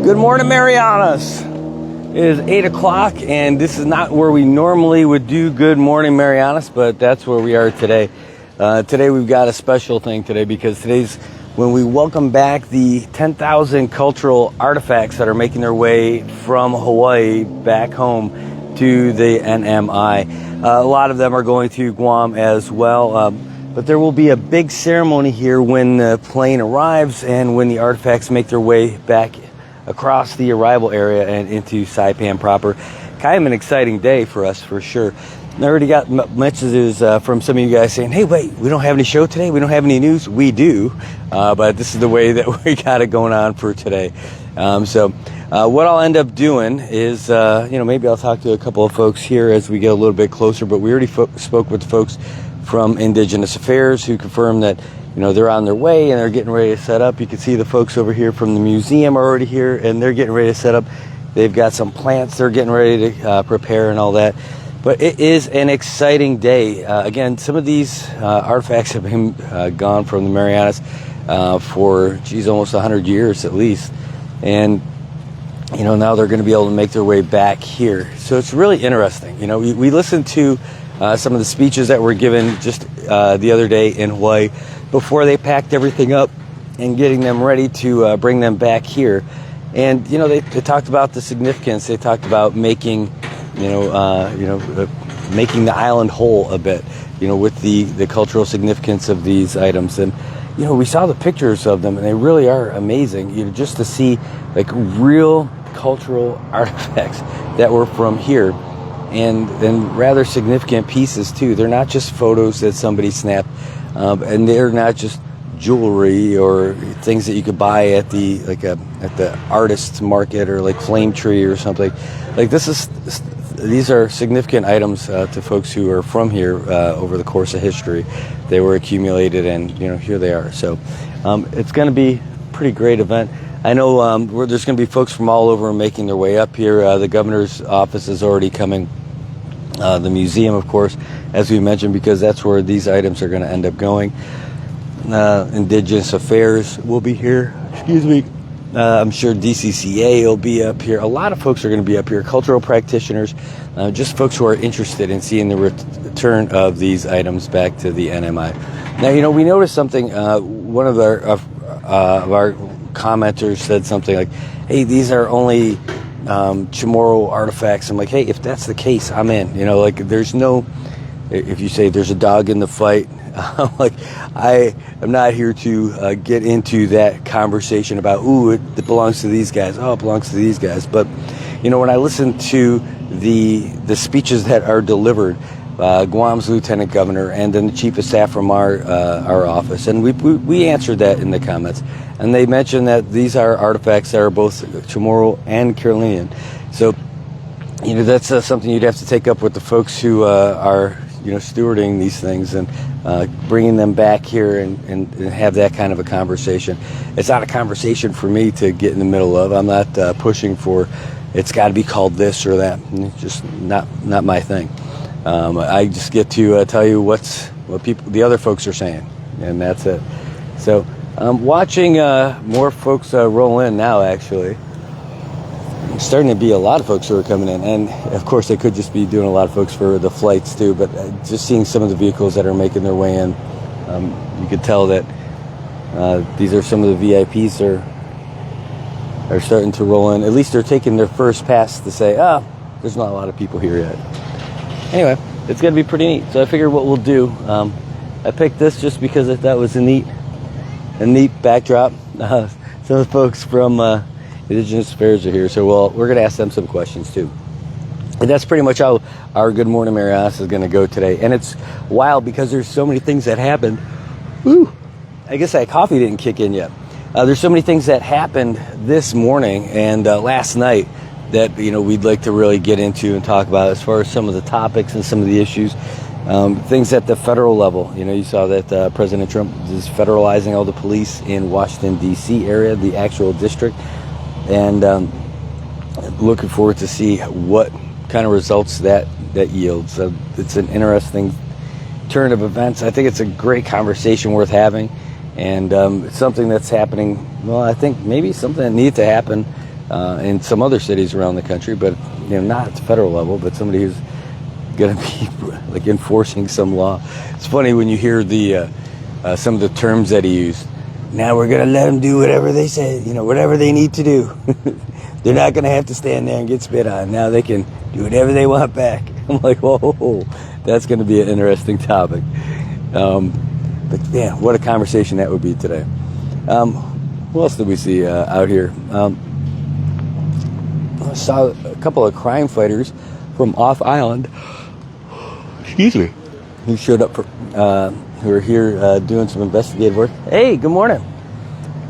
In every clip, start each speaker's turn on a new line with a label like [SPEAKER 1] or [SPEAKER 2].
[SPEAKER 1] Good morning, Marianas. It is 8 o'clock, and this is not where we normally would do Good Morning Marianas, but that's where we are today. Today we've got a special thing today because today's when we welcome back the 10,000 cultural artifacts that are making their way from Hawaii back home to the NMI. A lot of them are going to Guam as well, but there will be a big ceremony here when the plane arrives and when the artifacts make their way back across the arrival area and into Saipan proper. Kind of an exciting day for us, for sure. I already got messages from some of you guys saying, hey, wait, we don't have any show today? We don't have any news? We do, but this is the way that we got it going on for today. So what I'll end up doing is, maybe I'll talk to a couple of folks here as we get a little bit closer, but we already spoke with the folks from Indigenous Affairs who confirmed that they're on their way and they're getting ready to set up. You can see the folks over here from the museum are already here and they're getting ready to set up. They've got some plants they're getting ready to prepare and all that. But it is an exciting day. Again, some of these artifacts have been gone from the Marianas for, almost 100 years at least. And, now they're going to be able to make their way back here. So it's really interesting. We listened to some of the speeches that were given just the other day in Hawaii before they packed everything up and getting them ready to bring them back here. And, they talked about the significance. They talked about making, making the island whole a bit, with the cultural significance of these items. And, we saw the pictures of them and they really are amazing, just to see like real cultural artifacts that were from here. And rather significant pieces too. They're not just photos that somebody snapped, and they're not just jewelry or things that you could buy at the artist's market or like Flame Tree or something. Like these are significant items to folks who are from here over the course of history. They were accumulated, and here they are. So it's going to be a pretty great event. I know there's going to be folks from all over making their way up here. The governor's office is already coming. The museum, of course, as we mentioned, because that's where these items are going to end up going. Indigenous Affairs will be here. I'm sure DCCA will be up here. A lot of folks are going to be up here. Cultural practitioners, just folks who are interested in seeing the return of these items back to the NMI. Now, we noticed something. One of our commenters said something like, hey, these are only Chamorro artifacts. I'm like, hey, if that's the case, I'm in. There's no, if you say there's a dog in the fight, I'm like, I am not here to get into that conversation about, it belongs to these guys. Oh, it belongs to these guys. But, when I listen to the speeches that are delivered, Guam's lieutenant governor and then the chief of staff from our office, and we answered that in the comments, and they mentioned that these are artifacts that are both Chamorro and Carolinian. So that's something you'd have to take up with the folks who are stewarding these things and bringing them back here and have that kind of a conversation. It's not a conversation for me to get in the middle of. I'm not pushing for it's got to be called this or that. It's just not my thing. I just get to tell you what the other folks are saying, and that's it. So I'm watching more folks roll in now, actually. It's starting to be a lot of folks who are coming in, and of course they could just be doing a lot of folks for the flights too, but just seeing some of the vehicles that are making their way in, you could tell that these are some of the VIPs are starting to roll in. At least they're taking their first pass to say, there's not a lot of people here yet. Anyway, it's going to be pretty neat. So I figured what we'll do, I picked this just because I thought it was a neat backdrop. Some of the folks from Indigenous Affairs are here, so we're going to ask them some questions too. And that's pretty much how our Good Morning Marianas is going to go today. And it's wild because there's so many things that happened. I guess that coffee didn't kick in yet. There's so many things that happened this morning and last night that we'd like to really get into and talk about as far as some of the topics and some of the issues. Things at the federal level. You saw that President Trump is federalizing all the police in Washington, D.C. area, the actual district. And looking forward to see what kind of results that yields. It's an interesting turn of events. I think it's a great conversation worth having. And it's something that's happening, well, I think maybe something that needs to happen in some other cities around the country, but not at the federal level, but somebody who's going to be like enforcing some law. It's funny when you hear the some of the terms that he used. Now we're going to let them do whatever they say, whatever they need to do. They're not going to have to stand there and get spit on. Now they can do whatever they want back. I'm like, whoa, that's going to be an interesting topic. But yeah, what a conversation that would be today. What else did we see out here? I saw a couple of crime fighters from off island. Excuse me. Who showed up for, who are here doing some investigative work. Hey, good morning.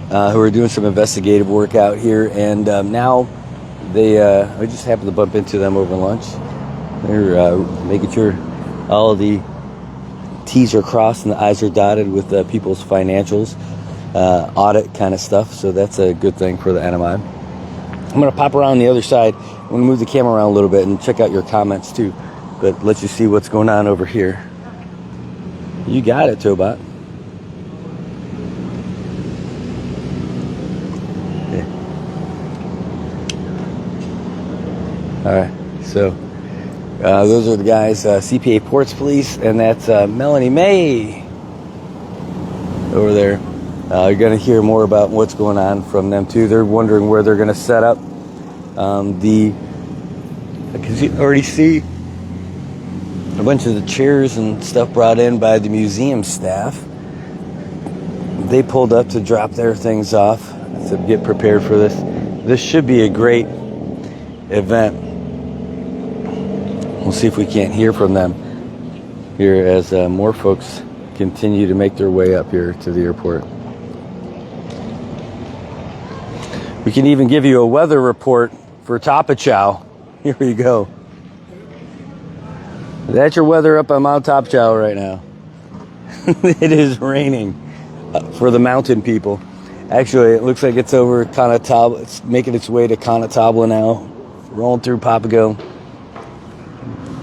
[SPEAKER 1] Who are doing some investigative work out here, and now I just happened to bump into them over lunch. They're making sure all of the T's are crossed and the I's are dotted with people's financials, audit kind of stuff. So that's a good thing for the NMI. I'm going to pop around the other side. I'm going to move the camera around a little bit and check out your comments too. But let you see what's going on over here. You got it, Tobot. Yeah. All right, so those are the guys, CPA Ports Police, and that's Melanie May over there. You're going to hear more about what's going on from them too. They're wondering where they're going to set up because you already see a bunch of the chairs and stuff brought in by the museum staff. They pulled up to drop their things off to get prepared for this. This should be a great event. We'll see if we can't hear from them here as more folks continue to make their way up here to the airport. We can even give you a weather report for Tapachow. Here we go. That's your weather up on Mount Tapachow right now. It is raining for the mountain people. Actually, it looks like it's over Conotable. It's making its way to Conotable now. Rolling through Papago,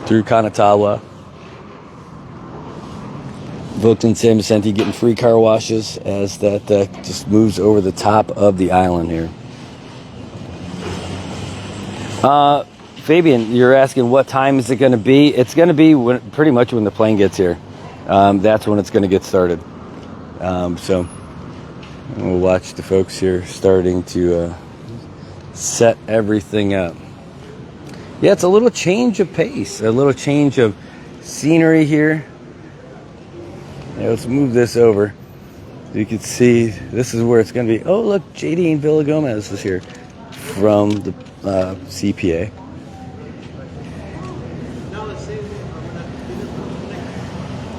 [SPEAKER 1] through Conotable. Folks in San Vicente getting free car washes as that just moves over the top of the island here. Fabian, you're asking what time is it going to be? It's going to be pretty much when the plane gets here. That's when it's going to get started. So we'll watch the folks here starting to set everything up. Yeah, it's a little change of pace, a little change of scenery here. Yeah, let's move this over. You can see this is where it's going to be. Oh, look, JD and Villa Gomez is here from the CPA.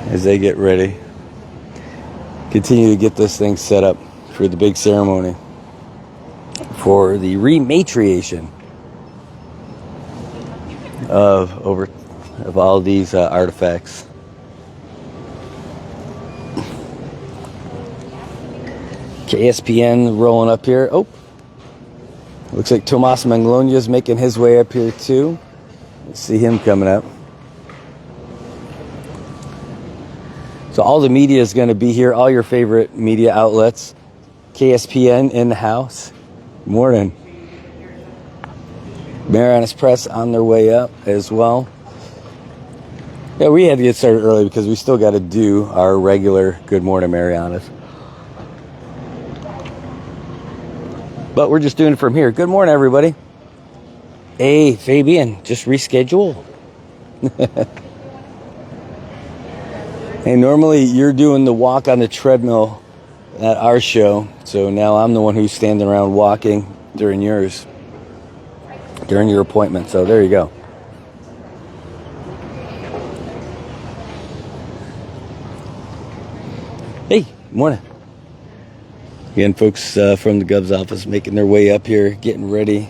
[SPEAKER 1] As they get ready, continue to get this thing set up for the big ceremony for the rematriation of all these artifacts. KSPN rolling up here. Oh, looks like Tomas Manglona is making his way up here too. Let's see him coming up. So all the media is going to be here, all your favorite media outlets. KSPN in the house. Morning. Marianas Press on their way up as well. Yeah, we had to get started early because we still got to do our regular Good Morning Marianas. But we're just doing it from here. Good morning, everybody. Hey, Fabian, just reschedule. Hey, normally you're doing the walk on the treadmill at our show, so now I'm the one who's standing around walking during yours, during your appointment. So there you go. Hey, morning. Again, folks from the Gov's office making their way up here, getting ready,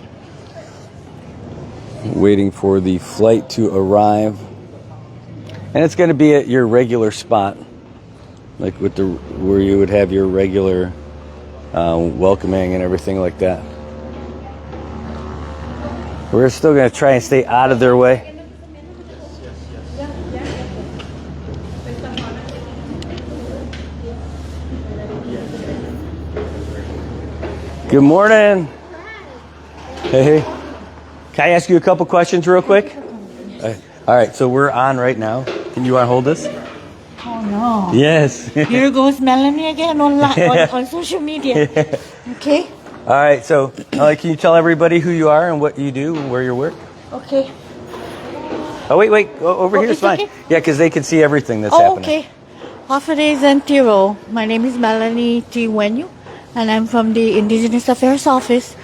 [SPEAKER 1] waiting for the flight to arrive. And it's going to be at your regular spot, like with where you would have your regular welcoming and everything like that. We're still going to try and stay out of their way. Good morning. Hey. Can I ask you a couple questions real quick? All right, so we're on right now. Can you want to hold this?
[SPEAKER 2] Oh no.
[SPEAKER 1] Yes.
[SPEAKER 2] Here goes Melanie again on social media. Okay.
[SPEAKER 1] All right, so can you tell everybody who you are and what you do and where you work?
[SPEAKER 2] Okay.
[SPEAKER 1] Oh, wait. Over here is fine.
[SPEAKER 2] Okay.
[SPEAKER 1] Yeah, because they can see everything that's happening.
[SPEAKER 2] Okay. Hafade Zentiro. My name is Melanie T. Wenyu, and I'm from the Indigenous Affairs Office,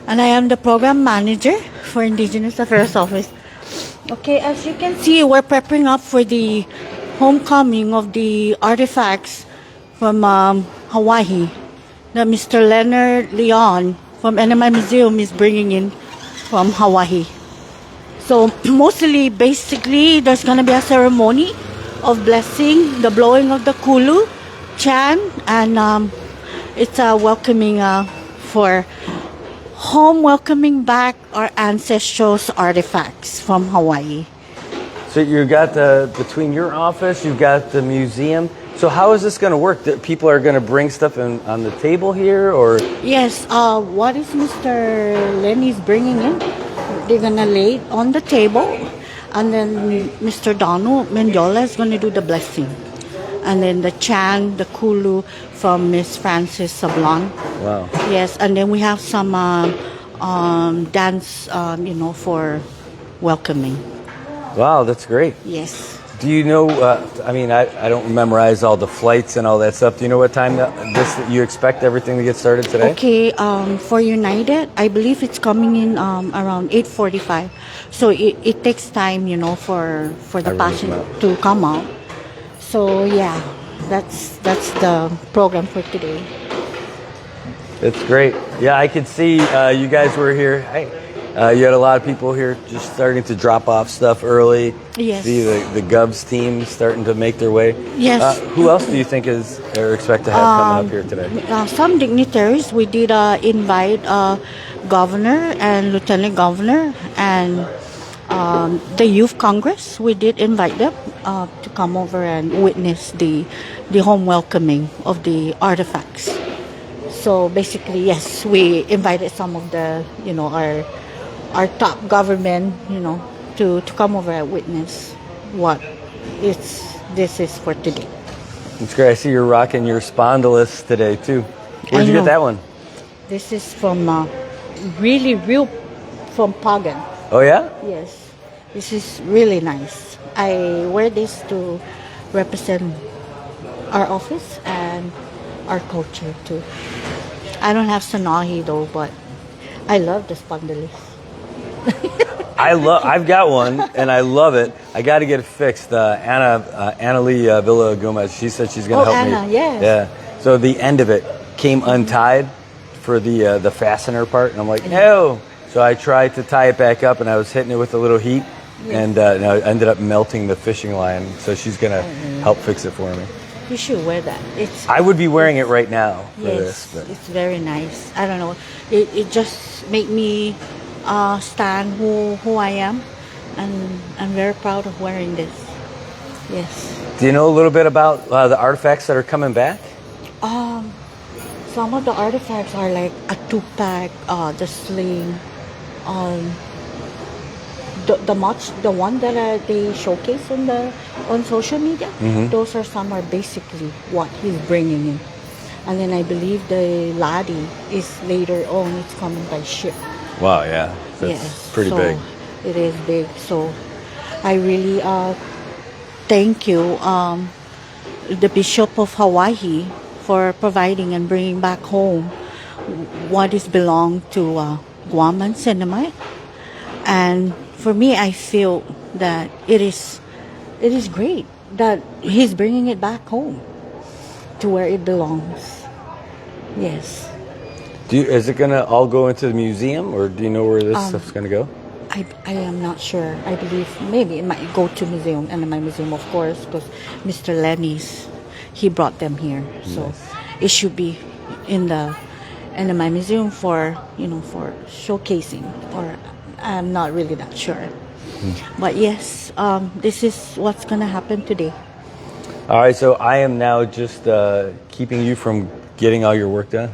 [SPEAKER 2] and I am the program manager for Indigenous Affairs Office. Okay, as you can see, we're prepping up for the homecoming of the artifacts from Hawaii that Mr. Leonard Leon from NMI Museum is bringing in from Hawaii. So basically, there's going to be a ceremony of blessing, the blowing of the kulu, chan, and it's a welcoming for welcoming back our ancestors' artifacts from Hawaii.
[SPEAKER 1] So you got between your office, you've got the museum. So how is this going to work? That people are going to bring stuff on the table here, or?
[SPEAKER 2] Yes. What is Mr. Lenny's bringing in? They're going to lay it on the table, and then Mr. Donald Mendiola is going to do the blessing. And then the chant, the kulu from Miss Frances Sablon.
[SPEAKER 1] Wow.
[SPEAKER 2] Yes, and then we have some dance, for welcoming.
[SPEAKER 1] Wow, that's great.
[SPEAKER 2] Yes.
[SPEAKER 1] Do you know, I don't memorize all the flights and all that stuff. Do you know what time you expect everything to get started today?
[SPEAKER 2] Okay, for United, I believe it's coming in around 8:45. So it takes time, for the passenger to come out. So yeah, that's the program for today.
[SPEAKER 1] It's great. Yeah, I could see you guys were here. Hey, you had a lot of people here just starting to drop off stuff early.
[SPEAKER 2] Yes.
[SPEAKER 1] See the Govs team starting to make their way.
[SPEAKER 2] Yes.
[SPEAKER 1] Who else do you think or expect to have coming up here today?
[SPEAKER 2] Some dignitaries. We did invite governor and lieutenant governor and the youth congress. We did invite them to come over and witness the home welcoming of the artifacts. So basically, yes, we invited some of the our top government to come over and witness what this is for today.
[SPEAKER 1] It's great. I see you're rocking your spondylus today too. Where'd you get that one?
[SPEAKER 2] This is from real from Pagan.
[SPEAKER 1] Oh yeah?
[SPEAKER 2] Yes. This is really nice. I wear this to represent our office and our culture too. I don't have Sanahi though, but I love the spondylus.
[SPEAKER 1] I've got one and I love it. I got to get it fixed. Anna Lee Villa Gomez, she said she's going to help
[SPEAKER 2] Anna,
[SPEAKER 1] me.
[SPEAKER 2] yes.
[SPEAKER 1] Yeah. So the end of it came untied for the fastener part, and I'm like, no. So I tried to tie it back up, and I was hitting it with a little heat, and I ended up melting the fishing line. So she's going to help fix it for me.
[SPEAKER 2] You should wear that.
[SPEAKER 1] I would be wearing it right now for
[SPEAKER 2] yes,
[SPEAKER 1] this. But.
[SPEAKER 2] It's very nice. I don't know. It just make me stand who I am, and I'm very proud of wearing this. Yes.
[SPEAKER 1] Do you know a little bit about the artifacts that are coming back?
[SPEAKER 2] Some of the artifacts are like a two-pack, the sling, the one that they showcase on social media.
[SPEAKER 1] Mm-hmm.
[SPEAKER 2] Those are basically what he's bringing in, and then I believe the laddie is later on. It's coming by ship.
[SPEAKER 1] Wow, yeah, that's pretty big.
[SPEAKER 2] It is big. So I really thank you, the Bishop of Hawaii, for providing and bringing back home what is belonged to Guam and Sinamay. And for me, I feel that it is great that he's bringing it back home to where it belongs. Yes.
[SPEAKER 1] Is it gonna all go into the museum, or do you know where this stuff's gonna go?
[SPEAKER 2] I am not sure. I believe maybe it might go to museum, and my museum, of course, because Mr. Lenny's, he brought them here, so it should be in my museum for for showcasing. Or I'm not really that sure, but yes, this is what's gonna happen today.
[SPEAKER 1] All right, so I am now just keeping you from getting all your work done.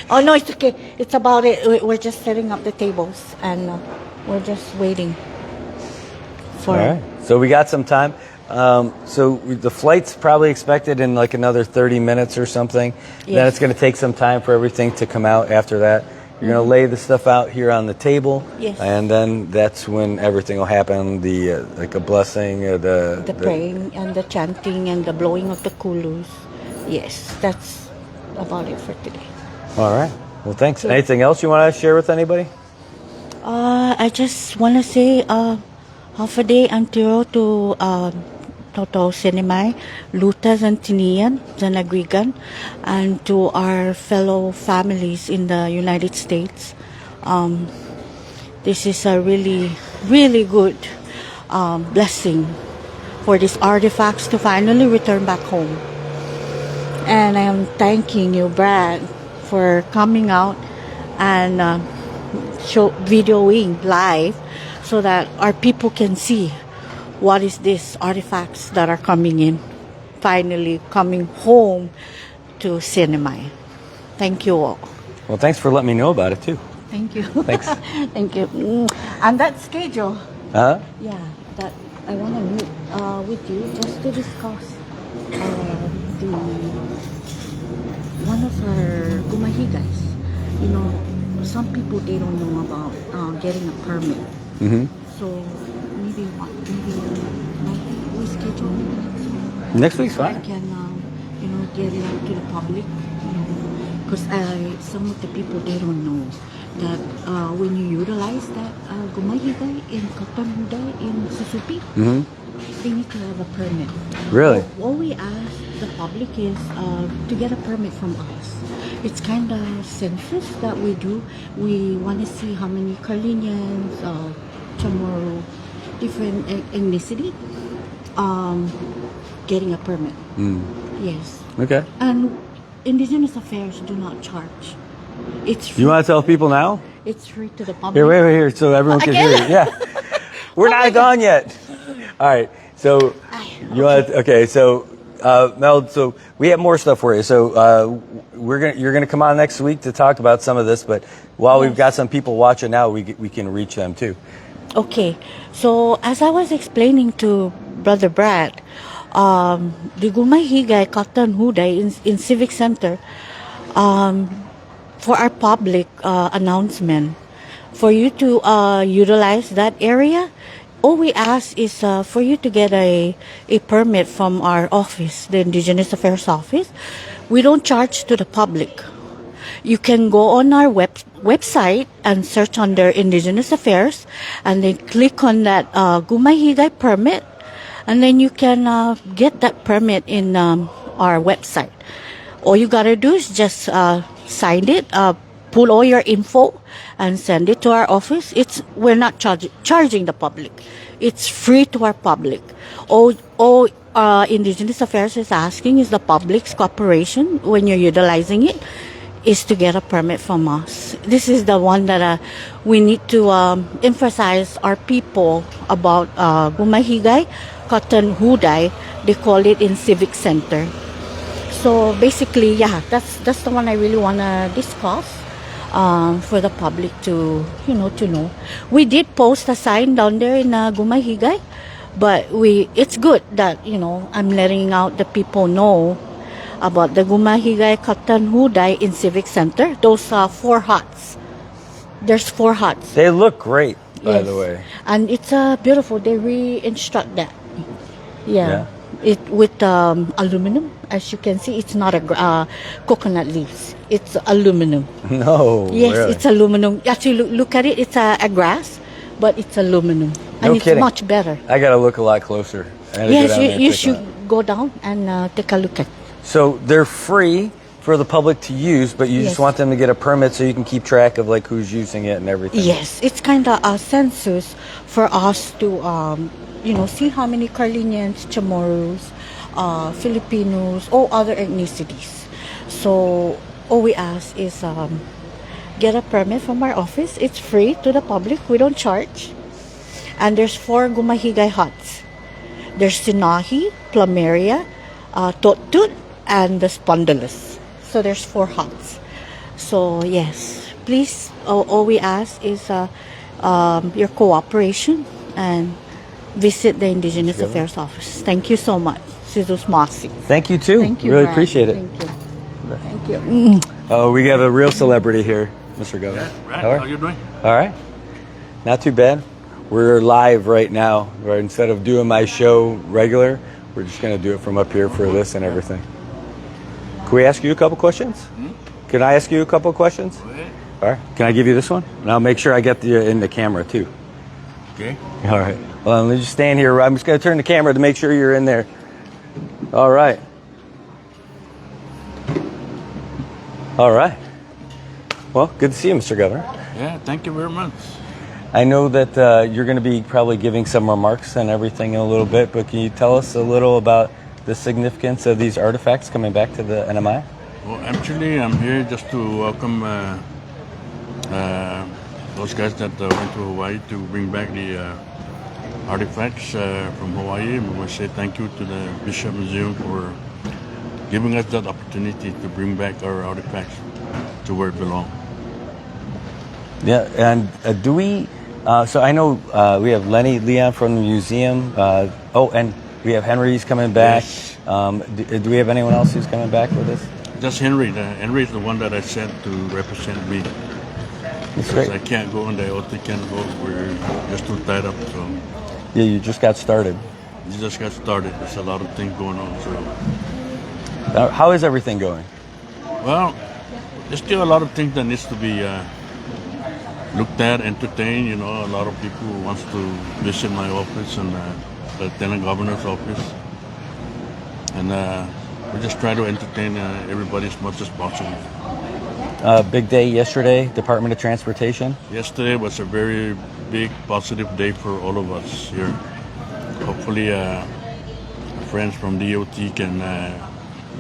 [SPEAKER 2] Oh no, it's okay. It's about it. We're just setting up the tables and we're just waiting for.
[SPEAKER 1] All right, so we got some time. So the flight's probably expected in like another 30 minutes or something.
[SPEAKER 2] Yes.
[SPEAKER 1] Then it's going to take some time for everything to come out after that. You're going to lay the stuff out here on the table.
[SPEAKER 2] Yes.
[SPEAKER 1] And then that's when everything will happen. The like a blessing,
[SPEAKER 2] The praying and the chanting and the blowing of the kulus. Yes, that's about it for today.
[SPEAKER 1] All right. Well, thanks. Anything else you want to share with anybody?
[SPEAKER 2] I just want to say half a day antiro to Toto Sinemai, Lutas and Tinian, Zanagrigan, and to our fellow families in the United States. This is a really, really good blessing for these artifacts to finally return back home. And I am thanking you, Brad, for coming out and videoing live so that our people can see what is this artifacts that are coming in, finally coming home to Sinemai. Thank you all.
[SPEAKER 1] Well, thanks for letting me know about it too.
[SPEAKER 2] Thank you.
[SPEAKER 1] Thanks.
[SPEAKER 2] Thank you. And that schedule,
[SPEAKER 1] Huh?
[SPEAKER 2] yeah, that I want to meet with you just to discuss one of our gumahigas. You know, some people, they don't know about getting a permit.
[SPEAKER 1] Mm-hmm.
[SPEAKER 2] So maybe we schedule
[SPEAKER 1] Next week's
[SPEAKER 2] so I
[SPEAKER 1] fine.
[SPEAKER 2] can get it out to the public. Because some of the people, they don't know that when you utilize that gumahigay in Katanhuday in Susupi, they need to have a permit.
[SPEAKER 1] Really?
[SPEAKER 2] What we ask the public is to get a permit from us. It's kind of census that we do. We want to see how many Carlinians, Chamorro, different ethnicity, getting a permit. Yes.
[SPEAKER 1] Okay.
[SPEAKER 2] And Indigenous Affairs do not charge. It's free.
[SPEAKER 1] You want to tell people now?
[SPEAKER 2] It's free to the public.
[SPEAKER 1] Here, wait here, so everyone can hear you. Yeah. We're not gone yet. All right. So you want? Okay. So Mel, so we have more stuff for you. So you're gonna come on next week to talk about some of this. But while we've got some people watching now, we can reach them too.
[SPEAKER 2] Okay. So as I was explaining to Brother Brad, the Gumahigay Katan Huday in Civic Center, for our public announcement, for you to utilize that area, all we ask is for you to get a permit from our office, the Indigenous Affairs office. We don't charge to the public. You can go on our website and search under Indigenous Affairs, and then click on that Gumahigay permit, and then you can get that permit in our website. All you gotta do is just sign it, pull all your info, and send it to our office. We're not charging the public. It's free to our public. All Indigenous Affairs is asking is the public's cooperation when you're utilizing it, is to get a permit from us. This is the one that we need to emphasize our people about Gumahigay, Katan Huday. They call it in Civic Center. So basically, yeah, that's the one I really want to discuss for the public to know. We did post a sign down there in Gumahigay, but it's good that I'm letting out the people know about the Gumahigay Katan Huday in Civic Center. Those 4 huts. There's 4 huts.
[SPEAKER 1] They look great, by
[SPEAKER 2] Yes.
[SPEAKER 1] the way.
[SPEAKER 2] And it's beautiful. They re-instruct that. Yeah.
[SPEAKER 1] Yeah.
[SPEAKER 2] It with aluminum. As you can see, it's not a coconut leaves. It's aluminum.
[SPEAKER 1] No.
[SPEAKER 2] Yes,
[SPEAKER 1] really?
[SPEAKER 2] it's aluminum. Actually, look at it. It's a grass, but it's aluminum, and
[SPEAKER 1] No
[SPEAKER 2] it's
[SPEAKER 1] kidding.
[SPEAKER 2] much better.
[SPEAKER 1] I gotta look a lot closer. I gotta go
[SPEAKER 2] Yes,
[SPEAKER 1] down there and
[SPEAKER 2] you
[SPEAKER 1] check
[SPEAKER 2] should
[SPEAKER 1] it out.
[SPEAKER 2] go down and take a look at.
[SPEAKER 1] So they're free for the public to use, but you just
[SPEAKER 2] Yes.
[SPEAKER 1] want them to get a permit so you can keep track of like who's using it and everything.
[SPEAKER 2] Yes, it's kind of a census for us to, see how many Carlinians, Chamorros, Filipinos, or other ethnicities. So all we ask is get a permit from our office. It's free to the public. We don't charge. And there's 4 Gumahigay huts. There's Sinahi, Plumeria, Totut, and the Spondylus. So there's 4 huts. So yes, please, all we ask is your cooperation and visit the Indigenous Affairs Office. Thank you so much. Sizus Masi.
[SPEAKER 1] Thank you too.
[SPEAKER 2] Thank you.
[SPEAKER 1] Really
[SPEAKER 2] Brad.
[SPEAKER 1] appreciate it.
[SPEAKER 2] Thank you. Thank you.
[SPEAKER 1] Oh, we have a real celebrity here, Mr. Governor.
[SPEAKER 3] Yeah, right.
[SPEAKER 1] How are
[SPEAKER 3] How you doing?
[SPEAKER 1] All right. Not too bad. We're live right now. Right, instead of doing my show regular, we're just going to do it from up here for this and everything. Can we ask you a couple questions? Can I ask you a couple questions?
[SPEAKER 3] Go ahead.
[SPEAKER 1] All right. Can I give you this one? And I'll make sure I get you in the camera too.
[SPEAKER 3] Okay.
[SPEAKER 1] All right. Well, let me just stand here. I'm just going to turn the camera to make sure you're in there. All right. All right. Well, good to see you, Mr. Governor.
[SPEAKER 3] Yeah, thank you very much.
[SPEAKER 1] I know that you're going to be probably giving some remarks and everything in a little bit, but can you tell us a little about the significance of these artifacts coming back to the NMI?
[SPEAKER 3] Well, actually, I'm here just to welcome those guys that went to Hawaii to bring back the artifacts from Hawaii. And we want to say thank you to the Bishop Museum for giving us that opportunity to bring back our artifacts to where it belongs.
[SPEAKER 1] Yeah, and do we? So I know we have Lenny Leon from the museum. And we have Henry's coming back.
[SPEAKER 3] Yes.
[SPEAKER 1] Do we have anyone else who's coming back with us?
[SPEAKER 3] Just Henry. Henry is the one that I sent to represent me.
[SPEAKER 1] That's
[SPEAKER 3] Because
[SPEAKER 1] great.
[SPEAKER 3] I can't go and the OT can't go. We're just too tied up. So
[SPEAKER 1] Yeah, you just got started.
[SPEAKER 3] we just got started. There's a lot of things going on. So.
[SPEAKER 1] How is everything going?
[SPEAKER 3] Well, there's still a lot of things that needs to be looked at, entertained. You know, a lot of people wants to visit my office and the lieutenant governor's office, and we just try to entertain everybody as much as possible.
[SPEAKER 1] Big day yesterday, Department of Transportation.
[SPEAKER 3] Yesterday was a very big positive day for all of us here. Hopefully, friends from DOT can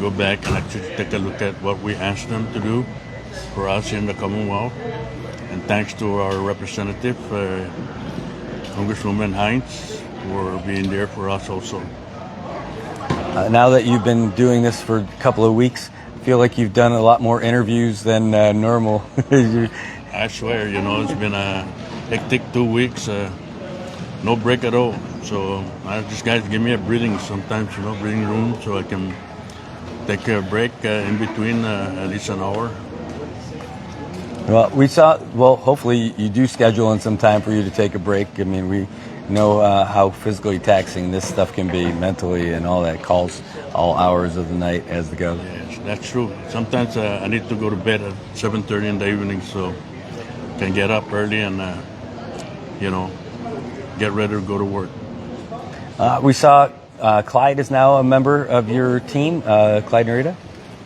[SPEAKER 3] go back and actually take a look at what we asked them to do for us here in the Commonwealth. And thanks to our representative, Congresswoman Hines, for being there for us also.
[SPEAKER 1] Now that you've been doing this for a couple of weeks, I feel like you've done a lot more interviews than normal.
[SPEAKER 3] I swear, you know, it's been a hectic 2 weeks, no break at all. So I just guys give me a breathing sometimes, you know, breathing room so I can take a break in between at least an hour.
[SPEAKER 1] Well, hopefully you do schedule in some time for you to take a break. I mean, we know how physically taxing this stuff can be mentally and all that, calls all hours of the night as the go.
[SPEAKER 3] Yes, that's true. Sometimes I need to go to bed at 7:30 in the evening so I can get up early and, get ready to go to work.
[SPEAKER 1] We saw Clyde is now a member of your team, Clyde Narita.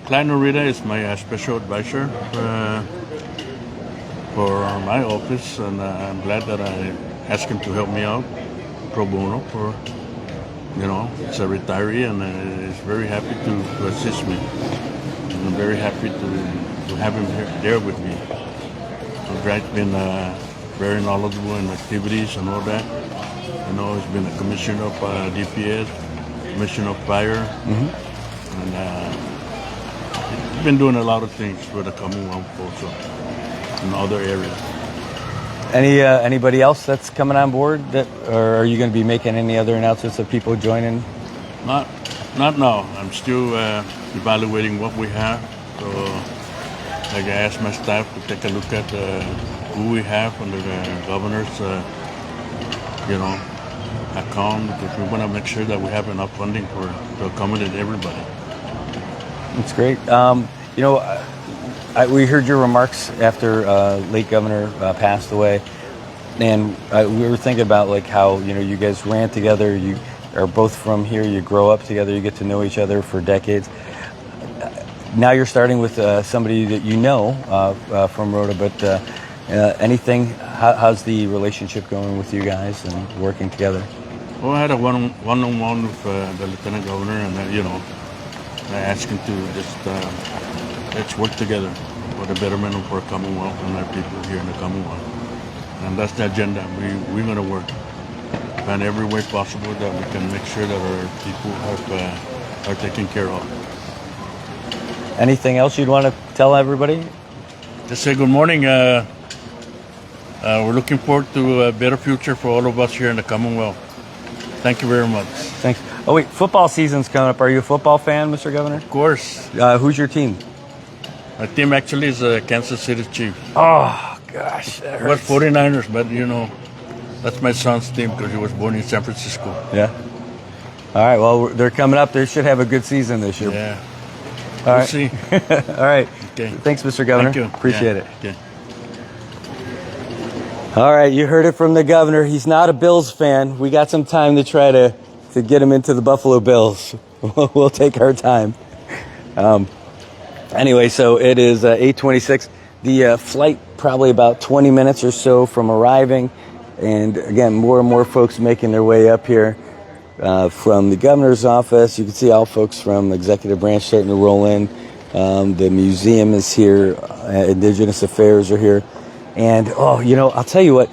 [SPEAKER 3] Clyde Narita is my special advisor for my office, and I'm glad that I asked him to help me out pro bono for, he's a retiree and he's very happy to assist me. And I'm very happy to have him there with me. So Clyde's been very knowledgeable in activities and all that. You know, he's been a commissioner of DPS, commissioner of fire, and he's been doing a lot of things for the Commonwealth also in other areas.
[SPEAKER 1] Anybody else that's coming on board, or are you going to be making any other announcements of people joining?
[SPEAKER 3] Not now. I'm still evaluating what we have. So, like I asked my staff to take a look at who we have under the governor's, account, because we want to make sure that we have enough funding to accommodate everybody.
[SPEAKER 1] That's great. We heard your remarks after late governor passed away, and we were thinking about like how you guys ran together. You are both from here. You grow up together. You get to know each other for decades. now you're starting with somebody that you know from Rota, but anything, how's the relationship going with you guys and working together?
[SPEAKER 3] Well, I had a one-on-one with the Lieutenant Governor, and I asked him to just let's work together for the betterment of our Commonwealth and our people here in the Commonwealth. And that's the agenda. We're going to work in every way possible that we can make sure that our people are taken care of.
[SPEAKER 1] Anything else you'd want to tell everybody?
[SPEAKER 3] Just say good morning. We're looking forward to a better future for all of us here in the Commonwealth. Thank you very much.
[SPEAKER 1] Thanks. Oh wait, football season's coming up. Are you a football fan, Mr. Governor?
[SPEAKER 3] Of course.
[SPEAKER 1] Who's your team?
[SPEAKER 3] My team actually is Kansas City Chiefs.
[SPEAKER 1] Oh gosh, that
[SPEAKER 3] We're
[SPEAKER 1] hurts.
[SPEAKER 3] 49ers, but that's my son's team because he was born in San Francisco.
[SPEAKER 1] Yeah. All right. Well, they're coming up. They should have a good season this year.
[SPEAKER 3] Yeah.
[SPEAKER 1] All
[SPEAKER 3] We'll
[SPEAKER 1] right.
[SPEAKER 3] see.
[SPEAKER 1] All right.
[SPEAKER 3] Okay.
[SPEAKER 1] Thanks, Mr. Governor.
[SPEAKER 3] Thank you.
[SPEAKER 1] Appreciate
[SPEAKER 3] Yeah.
[SPEAKER 1] it.
[SPEAKER 3] Okay.
[SPEAKER 1] All right, you heard it from the governor. He's not a Bills fan. We got some time to try to get him into the Buffalo Bills. We'll take our time. Anyway, so it is 8:26. The flight probably about 20 minutes or so from arriving. And again, more and more folks making their way up here from the governor's office. You can see all folks from the executive branch starting to roll in. The museum is here. Indigenous Affairs are here. And, I'll tell you what,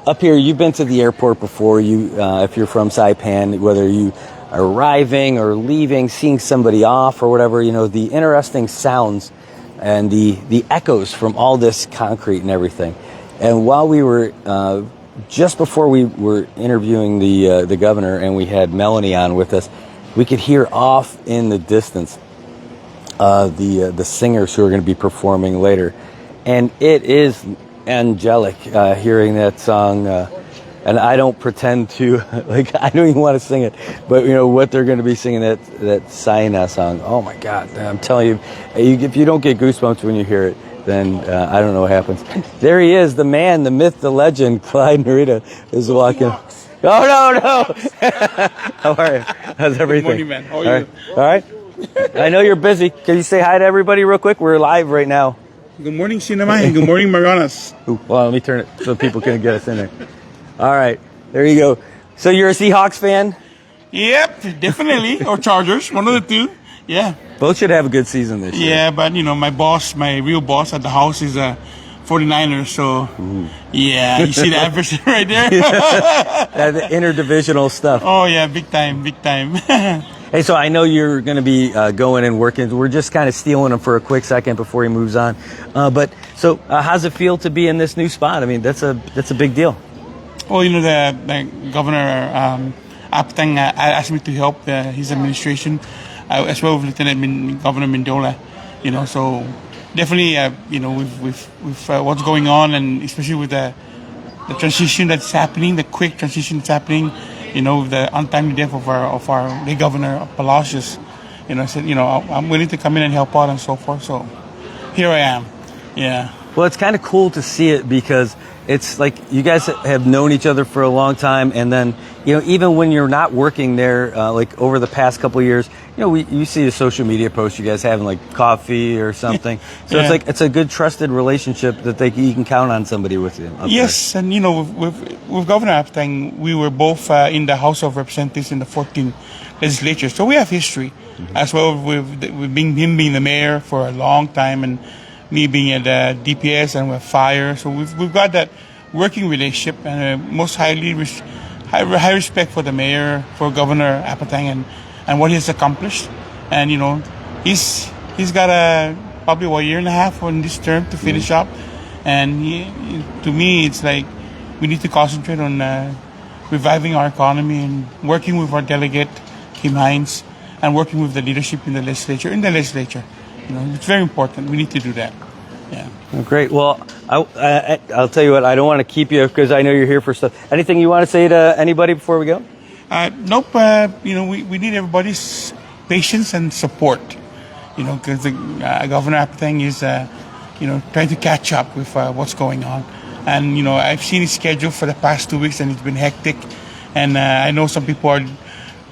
[SPEAKER 1] up here, you've been to the airport before. If you're from Saipan, whether you are arriving or leaving, seeing somebody off or whatever, the interesting sounds and the echoes from all this concrete and everything. And while we were, just before we were interviewing the governor and we had Melanie on with us, we could hear off in the distance the singers who are going to be performing later. And it is angelic hearing that song. And I don't pretend to, I don't even want to sing it. But, what they're going to be singing, that Saina song. Oh, my God. I'm telling you, if you don't get goosebumps when you hear it, then I don't know what happens. There he is, the man, the myth, the legend, Clyde Narita is walking. Oh, no. How are you? How's everything?
[SPEAKER 4] Good morning, man. How are you?
[SPEAKER 1] All right. I know you're busy. Can you say hi to everybody real quick? We're live right now.
[SPEAKER 4] Good morning, Cinema, and good morning, Marianas.
[SPEAKER 1] Ooh, well, let me turn it so people can get us in there. All right, there you go. So you're a Seahawks fan?
[SPEAKER 4] Yep, definitely. Or Chargers, one of the two. Yeah.
[SPEAKER 1] Both should have a good season this year.
[SPEAKER 4] Yeah, but my real boss at the house is a 49ers, so yeah, you see the adversary right there?
[SPEAKER 1] The interdivisional stuff.
[SPEAKER 4] Oh yeah, big time.
[SPEAKER 1] Hey, so I know you're going to be going and working. We're just kind of stealing him for a quick second before he moves on. But how's it feel to be in this new spot? I mean, that's a big deal.
[SPEAKER 4] Well, the governor Aptang asked me to help his administration, as well as Lieutenant Governor Mendola. So definitely, with what's going on, and especially with the transition that's happening, the quick transition that's happening. The untimely death of our late Governor Palacios. I said, I'm willing to come in and help out and so forth. So here I am. Yeah.
[SPEAKER 1] Well, it's kind of cool to see it because it's like you guys have known each other for a long time, and then even when you're not working there, like over the past couple of years, you see a social media post you guys having like coffee or something. So
[SPEAKER 4] Yeah.
[SPEAKER 1] it's like it's a good trusted relationship that you can count on somebody with you.
[SPEAKER 4] Yes, and with Governor Aptang, we were both in the House of Representatives in the 14th legislature, so we have history as well with him being the mayor for a long time, and me being at the DPS and with fire. So we've got that working relationship, and most high respect for the mayor, for Governor Apatang, and what he's accomplished. And he's got probably a year and a half on this term to finish up. And to me, it's like we need to concentrate on reviving our economy and working with our delegate Kim Hines and working with the leadership in the legislature. It's very important. We need to do that. Yeah.
[SPEAKER 1] Great. Well, I'll tell you what. I don't want to keep you because I know you're here for stuff. Anything you want to say to anybody before we go?
[SPEAKER 4] Nope. We need everybody's patience and support. Because the Governor Apatang is, trying to catch up with what's going on. And I've seen his schedule for the past 2 weeks, and it's been hectic. And I know some people are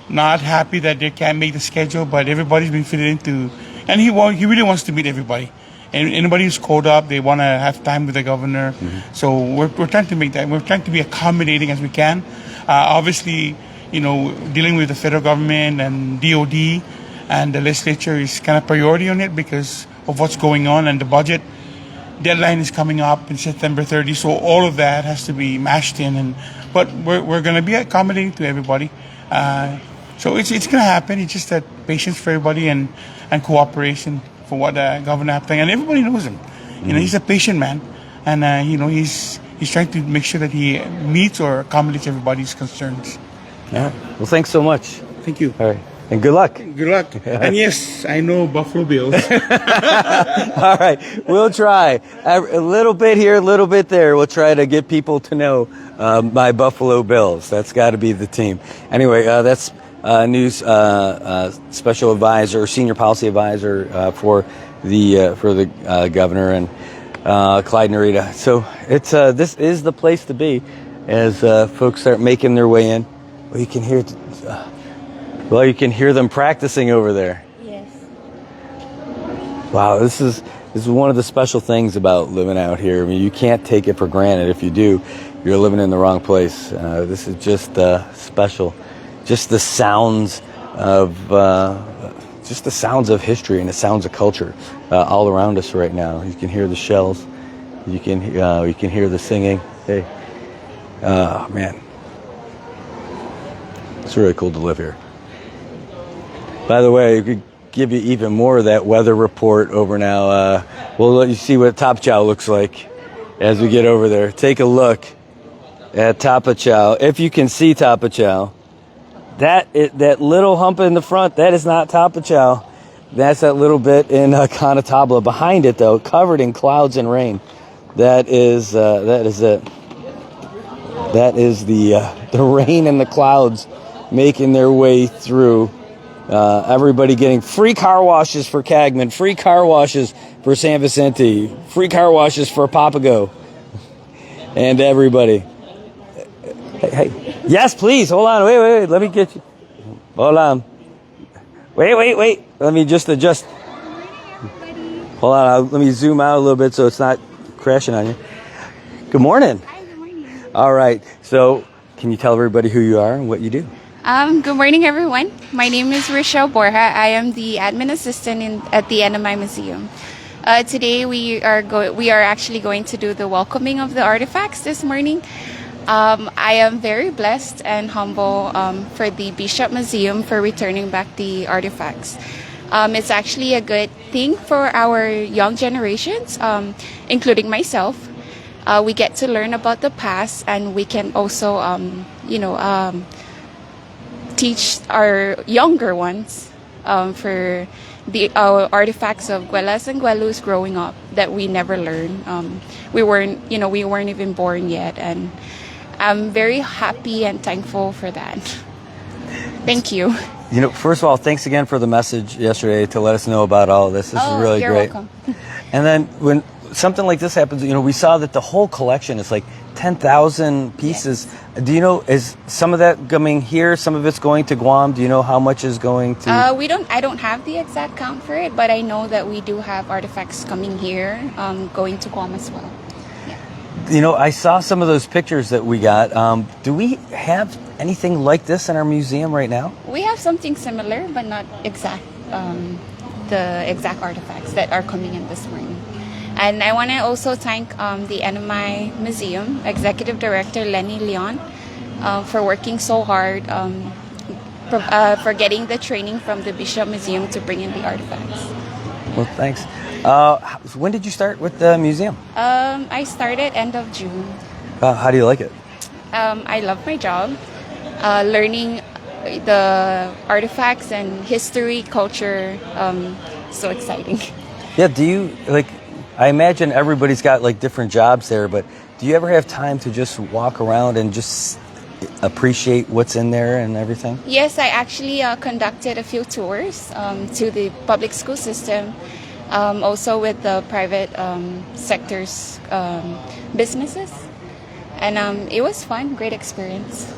[SPEAKER 4] not happy that they can't make the schedule, but everybody's been fitting in to And he really wants to meet everybody. And anybody who's called up, they want to have time with the governor. So we're trying to make that. We're trying to be accommodating as we can. Obviously, dealing with the federal government and DOD and the legislature is kind of priority on it because of what's going on, and the budget deadline is coming up in September 30. So all of that has to be mashed in. But we're going to be accommodating to everybody. So it's going to happen. It's just that patience for everybody and cooperation for what the governor has done. And everybody knows him. He's a patient man. And, he's trying to make sure that he meets or accommodates everybody's concerns.
[SPEAKER 1] Yeah. Well, thanks so much.
[SPEAKER 4] Thank you.
[SPEAKER 1] All right. And good luck.
[SPEAKER 4] Good luck. And yes, I know Buffalo Bills.
[SPEAKER 1] All right. We'll try. A little bit here, a little bit there. We'll try to get people to know my Buffalo Bills. That's got to be the team. Anyway, that's news special advisor, senior policy advisor for the governor and Clyde Narita. So it's this is the place to be as folks start making their way in. Well, you can hear. You can hear them practicing over there.
[SPEAKER 2] Yes.
[SPEAKER 1] Wow, this is one of the special things about living out here. I mean, you can't take it for granted. If you do, you're living in the wrong place. This is just special. Just the sounds of history and the sounds of culture all around us right now. You can hear the shells. You can hear the singing. Hey, man, it's really cool to live here. By the way, we could give you even more of that weather report over now. We'll let you see what Top Chow looks like as we get over there. Take a look at Tapa Chow. If you can see Tapa Chow, that little hump in the front, that is not Tapa Chow. That's that little bit in Canatabla. Behind it, though, covered in clouds and rain, that is it. That is the rain and the clouds making their way through. Everybody getting free car washes for Cagman, free car washes for San Vicente, free car washes for Papago, and everybody. Hey, yes, please, hold on, wait, let me get you. Hold on. Wait, let me just adjust. Hold on, let me zoom out a little bit so it's not crashing on you. Good morning.
[SPEAKER 5] Hi, good morning.
[SPEAKER 1] All right, so can you tell everybody who you are and what you do?
[SPEAKER 5] Good morning, everyone. My name is Rochelle Borja. I am the admin assistant at the NMI Museum. Today we are actually going to do the welcoming of the artifacts this morning. I am very blessed and humble for the Bishop Museum for returning back the artifacts. It's actually a good thing for our young generations, including myself. We get to learn about the past, and we can also, teach our younger ones for the artifacts of Guelas and Guelus growing up that we never learned. We weren't even born yet, and I'm very happy and thankful for that. Thank you.
[SPEAKER 1] First of all, thanks again for the message yesterday to let us know about all of this. This is really
[SPEAKER 5] you're
[SPEAKER 1] great.
[SPEAKER 5] Welcome.
[SPEAKER 1] And then when something like this happens, we saw that the whole collection is like 10,000 pieces.
[SPEAKER 5] Yes.
[SPEAKER 1] Do you know, is some of that coming here, some of it's going to Guam? Do you know how much is going to?
[SPEAKER 5] I don't have the exact count for it, but I know that we do have artifacts coming here, going to Guam as well. Yeah.
[SPEAKER 1] I saw some of those pictures that we got. Do we have anything like this in our museum right now?
[SPEAKER 5] We have something similar, but not exact, the exact artifacts that are coming in this morning. And I want to also thank the NMI Museum Executive Director Lenny Leon for working so hard for getting the training from the Bishop Museum to bring in the artifacts.
[SPEAKER 1] Well, thanks. When did you start with the museum?
[SPEAKER 5] I started end of June.
[SPEAKER 1] How do you like it?
[SPEAKER 5] I love my job. Learning the artifacts and history, culture, so exciting.
[SPEAKER 1] Yeah, do you, I imagine everybody's got different jobs there, but do you ever have time to just walk around and just appreciate what's in there and everything?
[SPEAKER 5] Yes, I actually conducted a few tours to the public school system, also with the private sector's businesses. And it was fun, great experience.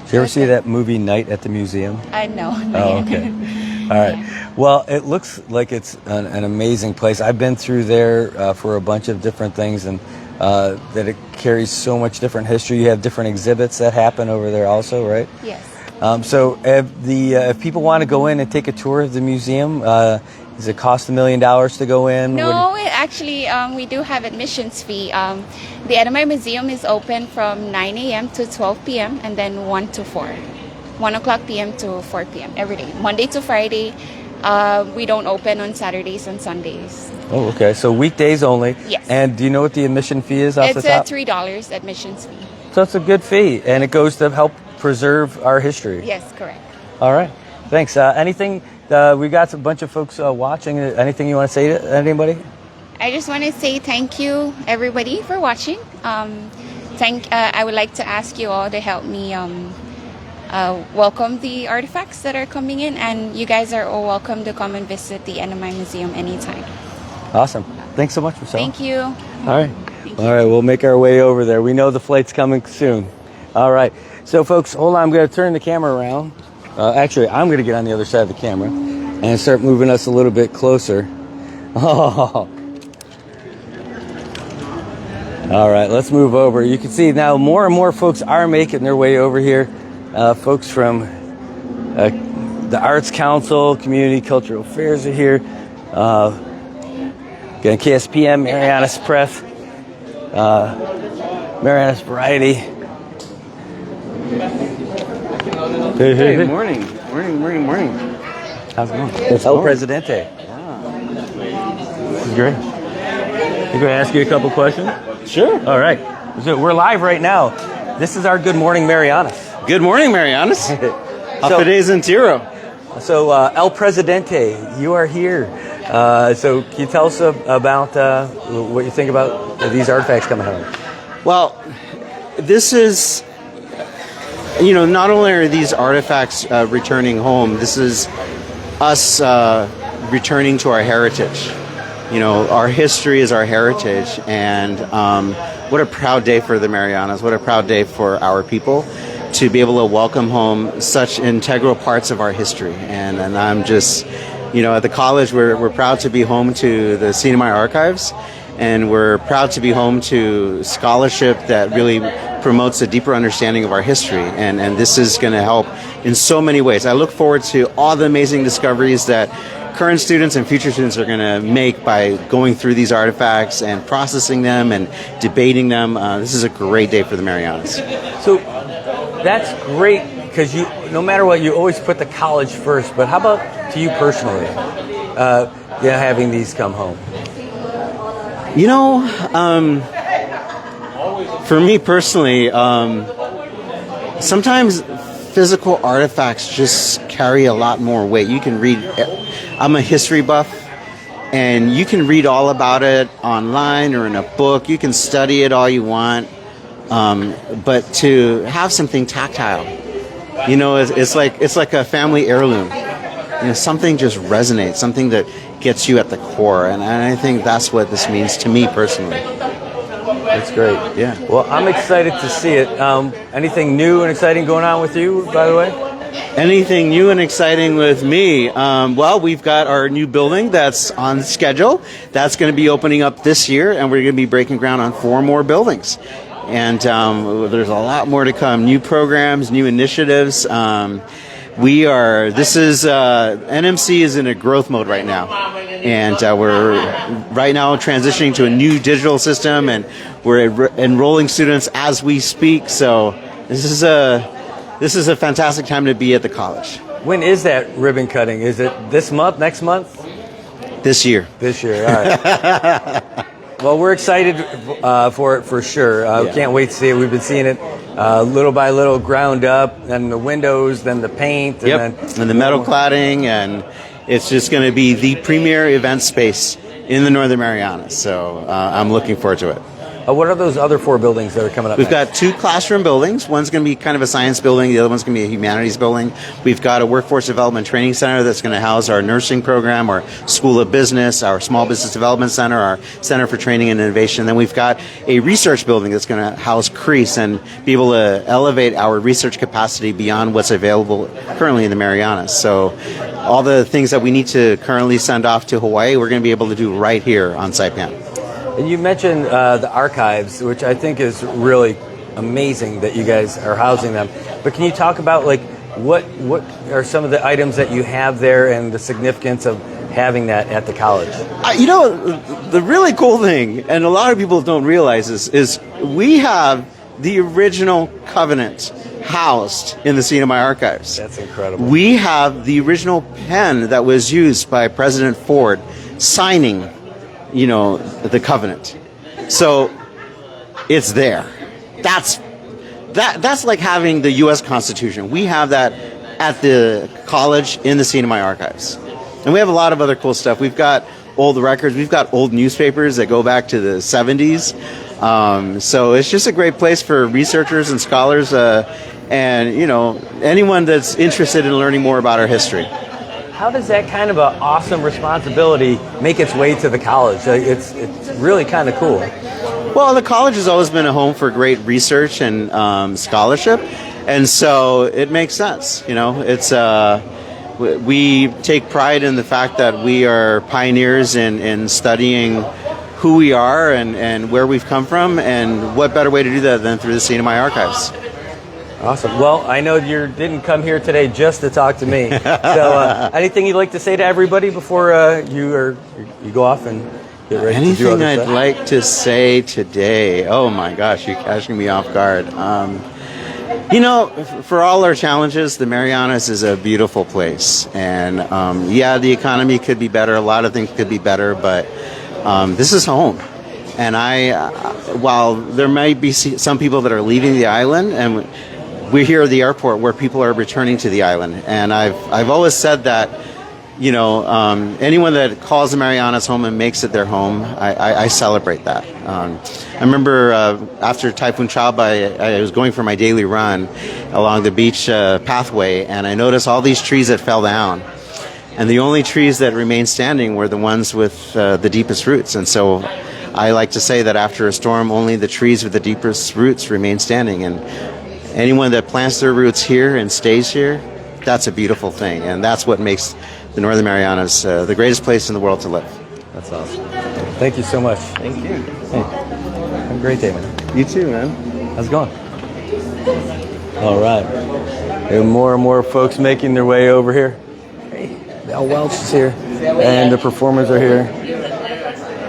[SPEAKER 1] Did you ever see that movie Night at the Museum?
[SPEAKER 5] I know.
[SPEAKER 1] Oh, okay. All right. Well, it looks like it's an amazing place. I've been through there for a bunch of different things, and that it carries so much different history. You have different exhibits that happen over there also, right?
[SPEAKER 5] Yes.
[SPEAKER 1] So if people want to go in and take a tour of the museum, does it cost $1 million to go in?
[SPEAKER 5] No, actually, we do have admissions fee. The NMI Museum is open from 9 a.m. to 12 p.m. and then 1 to 4. 1 o'clock p.m. to 4 p.m. every day. Monday to Friday. We don't open on Saturdays and Sundays.
[SPEAKER 1] Oh, okay. So weekdays only.
[SPEAKER 5] Yes.
[SPEAKER 1] And do you know what the admission fee is off the
[SPEAKER 5] It's
[SPEAKER 1] top?
[SPEAKER 5] $3 admissions fee.
[SPEAKER 1] So it's a good fee, and it goes to help preserve our history.
[SPEAKER 5] Yes, correct.
[SPEAKER 1] All right. Thanks. Anything? We got a bunch of folks watching. Anything you want to say to anybody?
[SPEAKER 5] I just want to say thank you, everybody, for watching. I would like to ask you all to help me welcome the artifacts that are coming in, and you guys are all welcome to come and visit the NMI Museum anytime.
[SPEAKER 1] Awesome. Thanks so much, Michelle.
[SPEAKER 5] Thank you.
[SPEAKER 1] All right. All right. We'll make our way over there. We know the flight's coming soon. All right. So, folks, hold on. I'm going to turn the camera around. Actually, I'm going to get on the other side of the camera and start moving us a little bit closer. Oh. All right. Let's move over. You can see now more and more folks are making their way over here. Folks from the Arts Council, Community Cultural Affairs are here. Again, KSPM, Marianas Press, Marianas Variety.
[SPEAKER 6] Hey, morning.
[SPEAKER 1] How's it going? It's El Presidente. This is great. You going to ask you a couple questions?
[SPEAKER 6] Sure.
[SPEAKER 1] All right. So we're live right now. This is our Good Morning Marianas.
[SPEAKER 6] Good morning, Marianas. Hafidez and Tiro.
[SPEAKER 1] So, El Presidente, you are here. So can you tell us about what you think about these artifacts coming home?
[SPEAKER 6] Well, this is, not only are these artifacts returning home, this is us returning to our heritage. Our history is our heritage, and what a proud day for the Marianas, what a proud day for our people to be able to welcome home such integral parts of our history. And I'm just, at the college, we're proud to be home to the CNMI archives, and we're proud to be home to scholarship that really promotes a deeper understanding of our history. And this is going to help in so many ways. I look forward to all the amazing discoveries that current students and future students are going to make by going through these artifacts and processing them and debating them. This is a great day for the Marianas.
[SPEAKER 1] So that's great, because no matter what, you always put the college first. But how about to you personally, having these come home?
[SPEAKER 6] For me personally, sometimes physical artifacts just carry a lot more weight. You can read, I'm a history buff, and you can read all about it online or in a book. You can study it all you want. But to have something tactile, it's like a family heirloom. Something just resonates, something that gets you at the core, and I think that's what this means to me personally.
[SPEAKER 1] That's great.
[SPEAKER 6] Yeah.
[SPEAKER 1] Well, I'm excited to see it. Anything new and exciting going on with you, by the way?
[SPEAKER 6] Anything new and exciting with me? Well, we've got our new building that's on schedule. That's going to be opening up this year, and we're going to be breaking ground on 4 more buildings. And there's a lot more to come. New programs, new initiatives. NMC is in a growth mode right now. And we're right now transitioning to a new digital system, and we're enrolling students as we speak. So this is a fantastic time to be at the college.
[SPEAKER 1] When is that ribbon cutting? Is it this month, next month?
[SPEAKER 6] This year.
[SPEAKER 1] This year, all right. Well, we're excited for it for sure. Can't wait to see it. We've been seeing it little by little, ground up, and the windows, then the paint, and
[SPEAKER 6] and the metal cladding, and it's just going to be the premier event space in the Northern Marianas. So I'm looking forward to it.
[SPEAKER 1] What are those other 4 buildings that are coming up?
[SPEAKER 6] We've got 2 classroom buildings. One's going to be kind of a science building. The other one's going to be a humanities building. We've got a workforce development training center that's going to house our nursing program, our School of Business, our Small Business Development Center, our Center for Training and Innovation. Then we've got a research building that's going to house CREASE and be able to elevate our research capacity beyond what's available currently in the Marianas. So all the things that we need to currently send off to Hawaii, we're going to be able to do right here on Saipan.
[SPEAKER 1] And you mentioned the archives, which I think is really amazing that you guys are housing them. But can you talk about like what are some of the items that you have there and the significance of having that at the college?
[SPEAKER 6] The really cool thing, and a lot of people don't realize this, is we have the original covenant housed in the CNMI archives.
[SPEAKER 1] That's incredible.
[SPEAKER 6] We have the original pen that was used by President Ford signing, the covenant. So it's there. That's like having the U.S. Constitution. We have that at the college in the CNMI archives. And we have a lot of other cool stuff. We've got old records. We've got old newspapers that go back to the 70s. So it's just a great place for researchers and scholars and, anyone that's interested in learning more about our history.
[SPEAKER 1] How does that kind of an awesome responsibility make its way to the college? It's really kind of cool.
[SPEAKER 6] Well, the college has always been a home for great research and scholarship, and so it makes sense. It's we take pride in the fact that we are pioneers in studying who we are and where we've come from, and what better way to do that than through the CNMI archives.
[SPEAKER 1] Awesome. Well, I know you didn't come here today just to talk to me. So anything you'd like to say to everybody before you go off and get ready to do other
[SPEAKER 6] Anything
[SPEAKER 1] stuff?
[SPEAKER 6] I'd like to say today? Oh my gosh, you're catching me off guard. For all our challenges, the Marianas is a beautiful place. And the economy could be better. A lot of things could be better, but this is home. And while there might be some people that are leaving the island, and we're here at the airport where people are returning to the island. And I've always said that, anyone that calls the Marianas home and makes it their home, I celebrate that. I remember after Typhoon Chaba, I was going for my daily run along the beach pathway, and I noticed all these trees that fell down. And the only trees that remained standing were the ones with the deepest roots. And so I like to say that after a storm, only the trees with the deepest roots remain standing. And anyone that plants their roots here and stays here, that's a beautiful thing. And that's what makes the Northern Marianas the greatest place in the world to live.
[SPEAKER 1] That's awesome. Thank you so much.
[SPEAKER 6] Thank you.
[SPEAKER 1] Hey, have a great day, man.
[SPEAKER 6] You too, man.
[SPEAKER 1] How's it going? All right. There are more and more folks making their way over here. Hey, Al Welch is here. And the performers are here.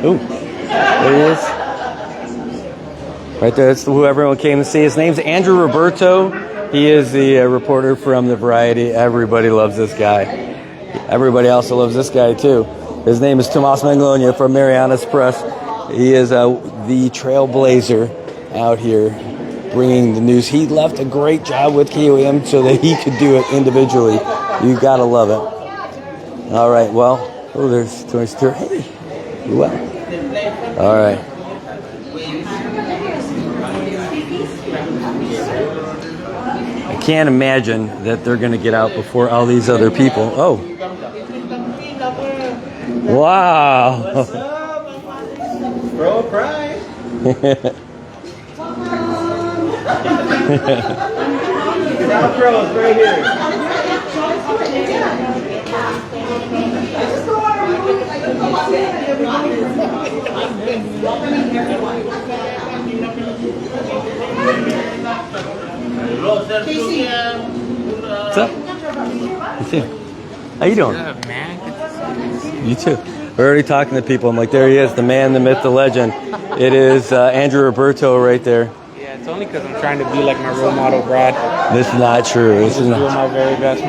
[SPEAKER 1] Ooh, there he is. Right there, that's who everyone came to see. His name's Andrew Roberto. He is the reporter from the Variety. Everybody loves this guy. Everybody also loves this guy, too. His name is Tomas Manglonia from Marianas Press. He is the trailblazer out here bringing the news. He left a great job with KOM so that he could do it individually. You got to love it. All right, well, there's Tony Stewart. Hey, you well? All right. I can't imagine that they're going to get out before all these other people. Oh. Wow.
[SPEAKER 6] What's up? Bro, pride. South Pros right here.
[SPEAKER 1] What's up? You too. How you doing?
[SPEAKER 7] Good, man.
[SPEAKER 1] You too. We're already talking to people. I'm like, there he is, the man, the myth, the legend. It is Andrew Roberto right there.
[SPEAKER 7] Yeah, it's only because I'm trying to be like my role model, Brad.
[SPEAKER 1] This is not true. This is
[SPEAKER 7] Doing
[SPEAKER 1] not.
[SPEAKER 7] my very best.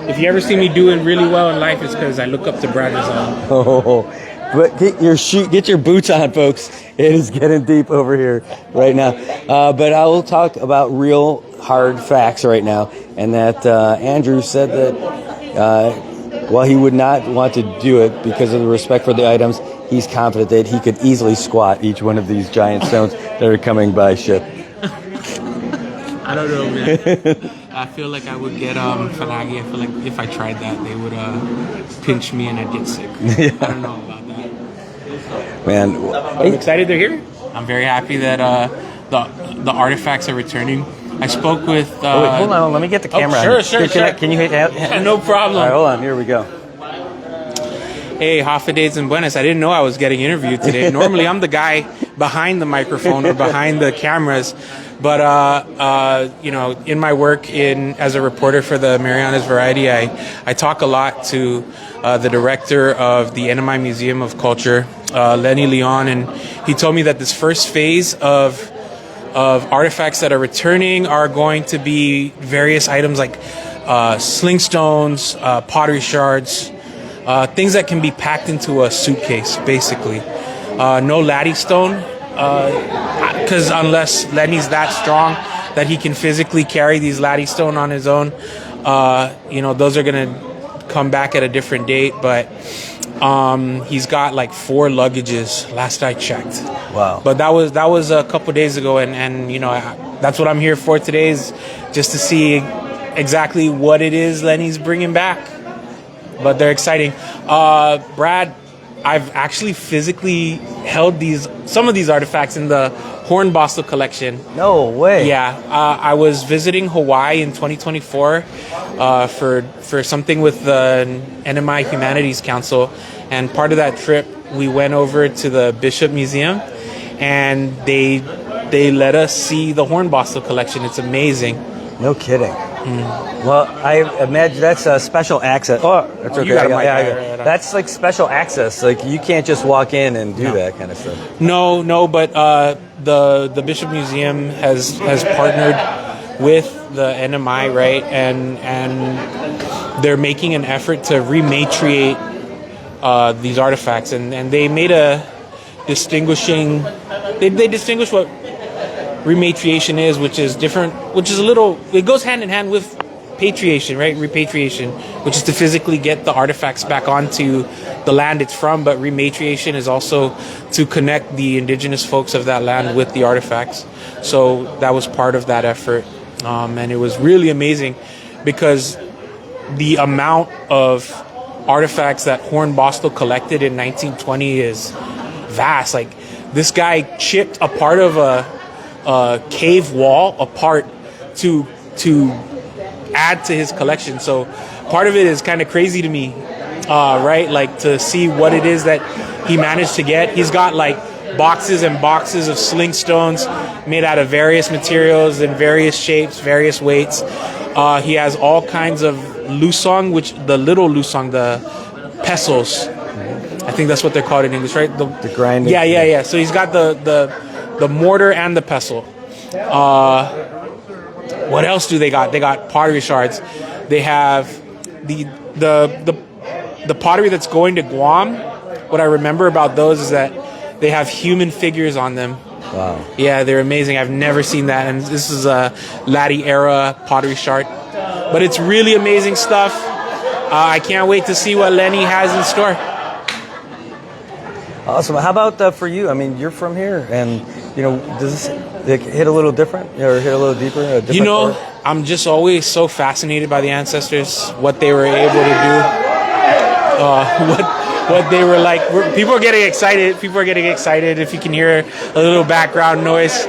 [SPEAKER 7] If you ever see me doing really well in life, it's because I look up to Brad Rizal.
[SPEAKER 1] Oh, but get your boots on, folks. It is getting deep over here right now. But I will talk about real hard facts right now, and that Andrew said that while he would not want to do it because of the respect for the items, he's confident that he could easily squat each one of these giant stones that are coming by ship.
[SPEAKER 7] I don't know, man. I feel like I would get Falagi. I feel like if I tried that, they would pinch me and I'd get sick.
[SPEAKER 1] Yeah.
[SPEAKER 7] I don't know about that.
[SPEAKER 1] Man,
[SPEAKER 7] I'm excited they're here. I'm very happy that the artifacts are returning. I spoke with.
[SPEAKER 1] Oh, wait, hold on. Let me get the camera.
[SPEAKER 7] Sure,
[SPEAKER 1] on.
[SPEAKER 7] sure,
[SPEAKER 1] Here,
[SPEAKER 7] sure.
[SPEAKER 1] Can you hit that?
[SPEAKER 7] No problem.
[SPEAKER 1] All right, hold on. Here we go.
[SPEAKER 7] Hey, Hafidades and Buenas. I didn't know I was getting interviewed today. Normally, I'm the guy behind the microphone or behind the cameras. But, you know, in my work as a reporter for the Marianas Variety, I talk a lot to the director of the NMI Museum of Culture, Lenny Leon, and he told me that this first phase of artifacts that are returning are going to be various items like sling stones, pottery shards, things that can be packed into a suitcase, basically. No laddie stone, because unless Lenny's that strong that he can physically carry these laddie stone on his own, you know, those are going to come back at a different date. But he's got like 4 luggages, last I checked.
[SPEAKER 1] Wow.
[SPEAKER 7] But that was a couple days ago, and you know, that's what I'm here for today, is just to see exactly what it is Lenny's bringing back. But they're exciting. Brad, I've actually physically held some of these artifacts in the Hornbostel collection.
[SPEAKER 1] No way.
[SPEAKER 7] Yeah, I was visiting Hawaii in 2024 for something with the NMI Humanities Council, and part of that trip we went over to the Bishop Museum, and they let us see the Hornbostel collection. It's amazing.
[SPEAKER 1] No kidding. Well, I imagine that's a special access. Oh, that's okay.
[SPEAKER 7] You got a mic.
[SPEAKER 1] Yeah. That's like special access. Like you can't just walk in and do that kind of stuff.
[SPEAKER 7] No, but the Bishop Museum has partnered with the NMI, right? And they're making an effort to rematriate these artifacts, and they made a distinguishing. They distinguish what rematriation is, which is different, which is it goes hand in hand with patriation, right? Repatriation, which is to physically get the artifacts back onto the land it's from, but rematriation is also to connect the indigenous folks of that land with the artifacts. So that was part of that effort, and it was really amazing because the amount of artifacts that Hornbostel collected in 1920 is vast. Like, this guy chipped a part of a cave wall apart to add to his collection. So part of it is kind of crazy to me, right? Like, to see what it is that he managed to get. He's got like boxes and boxes of sling stones made out of various materials in various shapes, various weights. He has all kinds of lusong, which the little lusong, the pestles, I think that's what they're called in English, right?
[SPEAKER 1] The grinding.
[SPEAKER 7] Yeah. So he's got the mortar and the pestle. What else do they got? They got pottery shards. They have the pottery that's going to Guam. What I remember about those is that they have human figures on them.
[SPEAKER 1] Wow.
[SPEAKER 7] Yeah, they're amazing. I've never seen that, and this is a Laddie era pottery shard. But it's really amazing stuff. I can't wait to see what Lenny has in store.
[SPEAKER 1] Awesome. How about for you? I mean, you're from here, and you know, does this hit a little different, or hit a little deeper?
[SPEAKER 7] You know, I'm just always so fascinated by the ancestors, what they were able to do, what they were like. People are getting excited. People are getting excited. If you can hear a little background noise.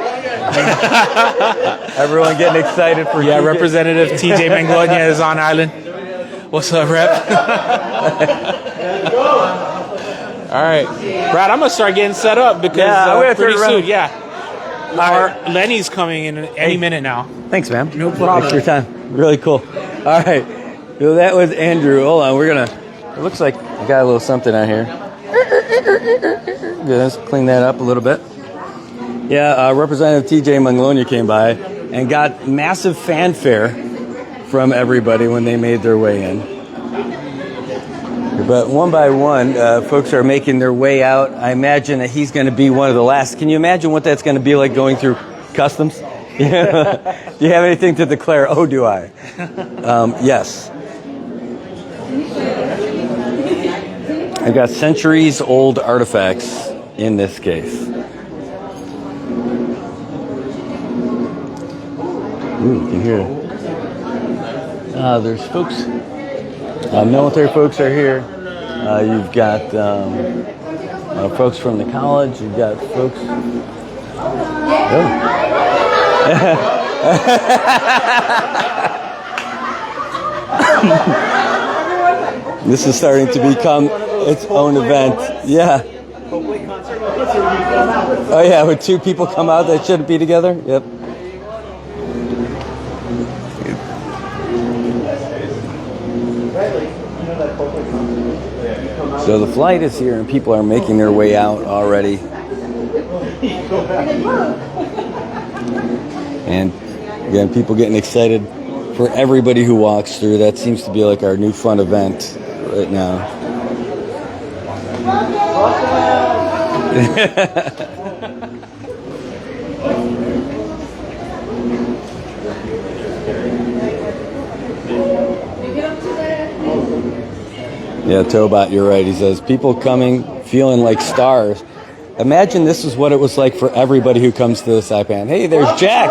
[SPEAKER 1] Everyone getting excited for
[SPEAKER 7] TJ. Representative TJ Manglonia is on island. What's up, Rep? All right, Brad, I'm gonna start getting set up because pretty soon, Lenny's coming in any minute now.
[SPEAKER 1] Thanks, man.
[SPEAKER 7] No problem.
[SPEAKER 1] Thanks for your time. Really cool. All right, so that was Andrew. Hold on, it looks like I got a little something on here. Yeah, let's clean that up a little bit. Yeah, Representative TJ Manglonia came by and got massive fanfare from everybody when they made their way in. But one by one, folks are making their way out. I imagine that he's going to be one of the last. Can you imagine what that's going to be like going through customs? Do you have anything to declare? Oh, do I? Yes. I've got centuries-old artifacts in this case. Ooh, you can hear it. There's folks. Military folks are here. You've got folks from the college. You've got folks. Oh. This is starting to become its own event. Yeah. Oh yeah, when two people come out that shouldn't be together. Yep. So the flight is here and people are making their way out already. And again, people getting excited for everybody who walks through. That seems to be like our new fun event right now. Yeah, Tobot, you're right. He says, people coming, feeling like stars. Imagine this is what it was like for everybody who comes to the Saipan. Hey, there's Jack.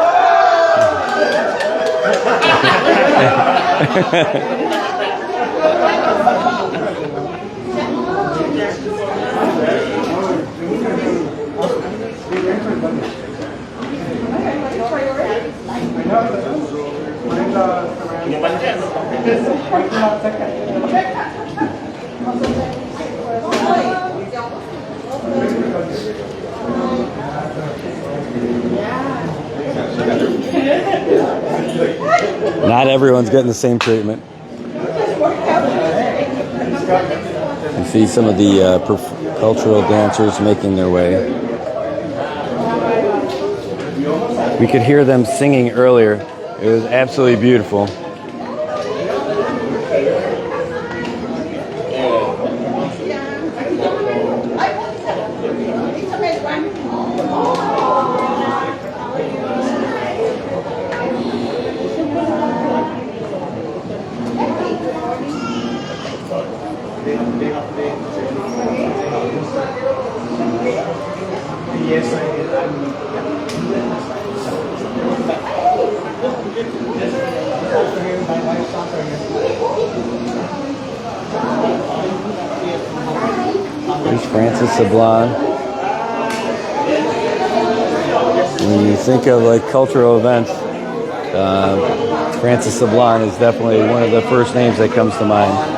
[SPEAKER 1] Not everyone's getting the same treatment. You see some of the cultural dancers making their way. We could hear them singing earlier. It was absolutely beautiful. There's Francis Sablon. When you think of like cultural events, Francis Sablon is definitely one of the first names that comes to mind.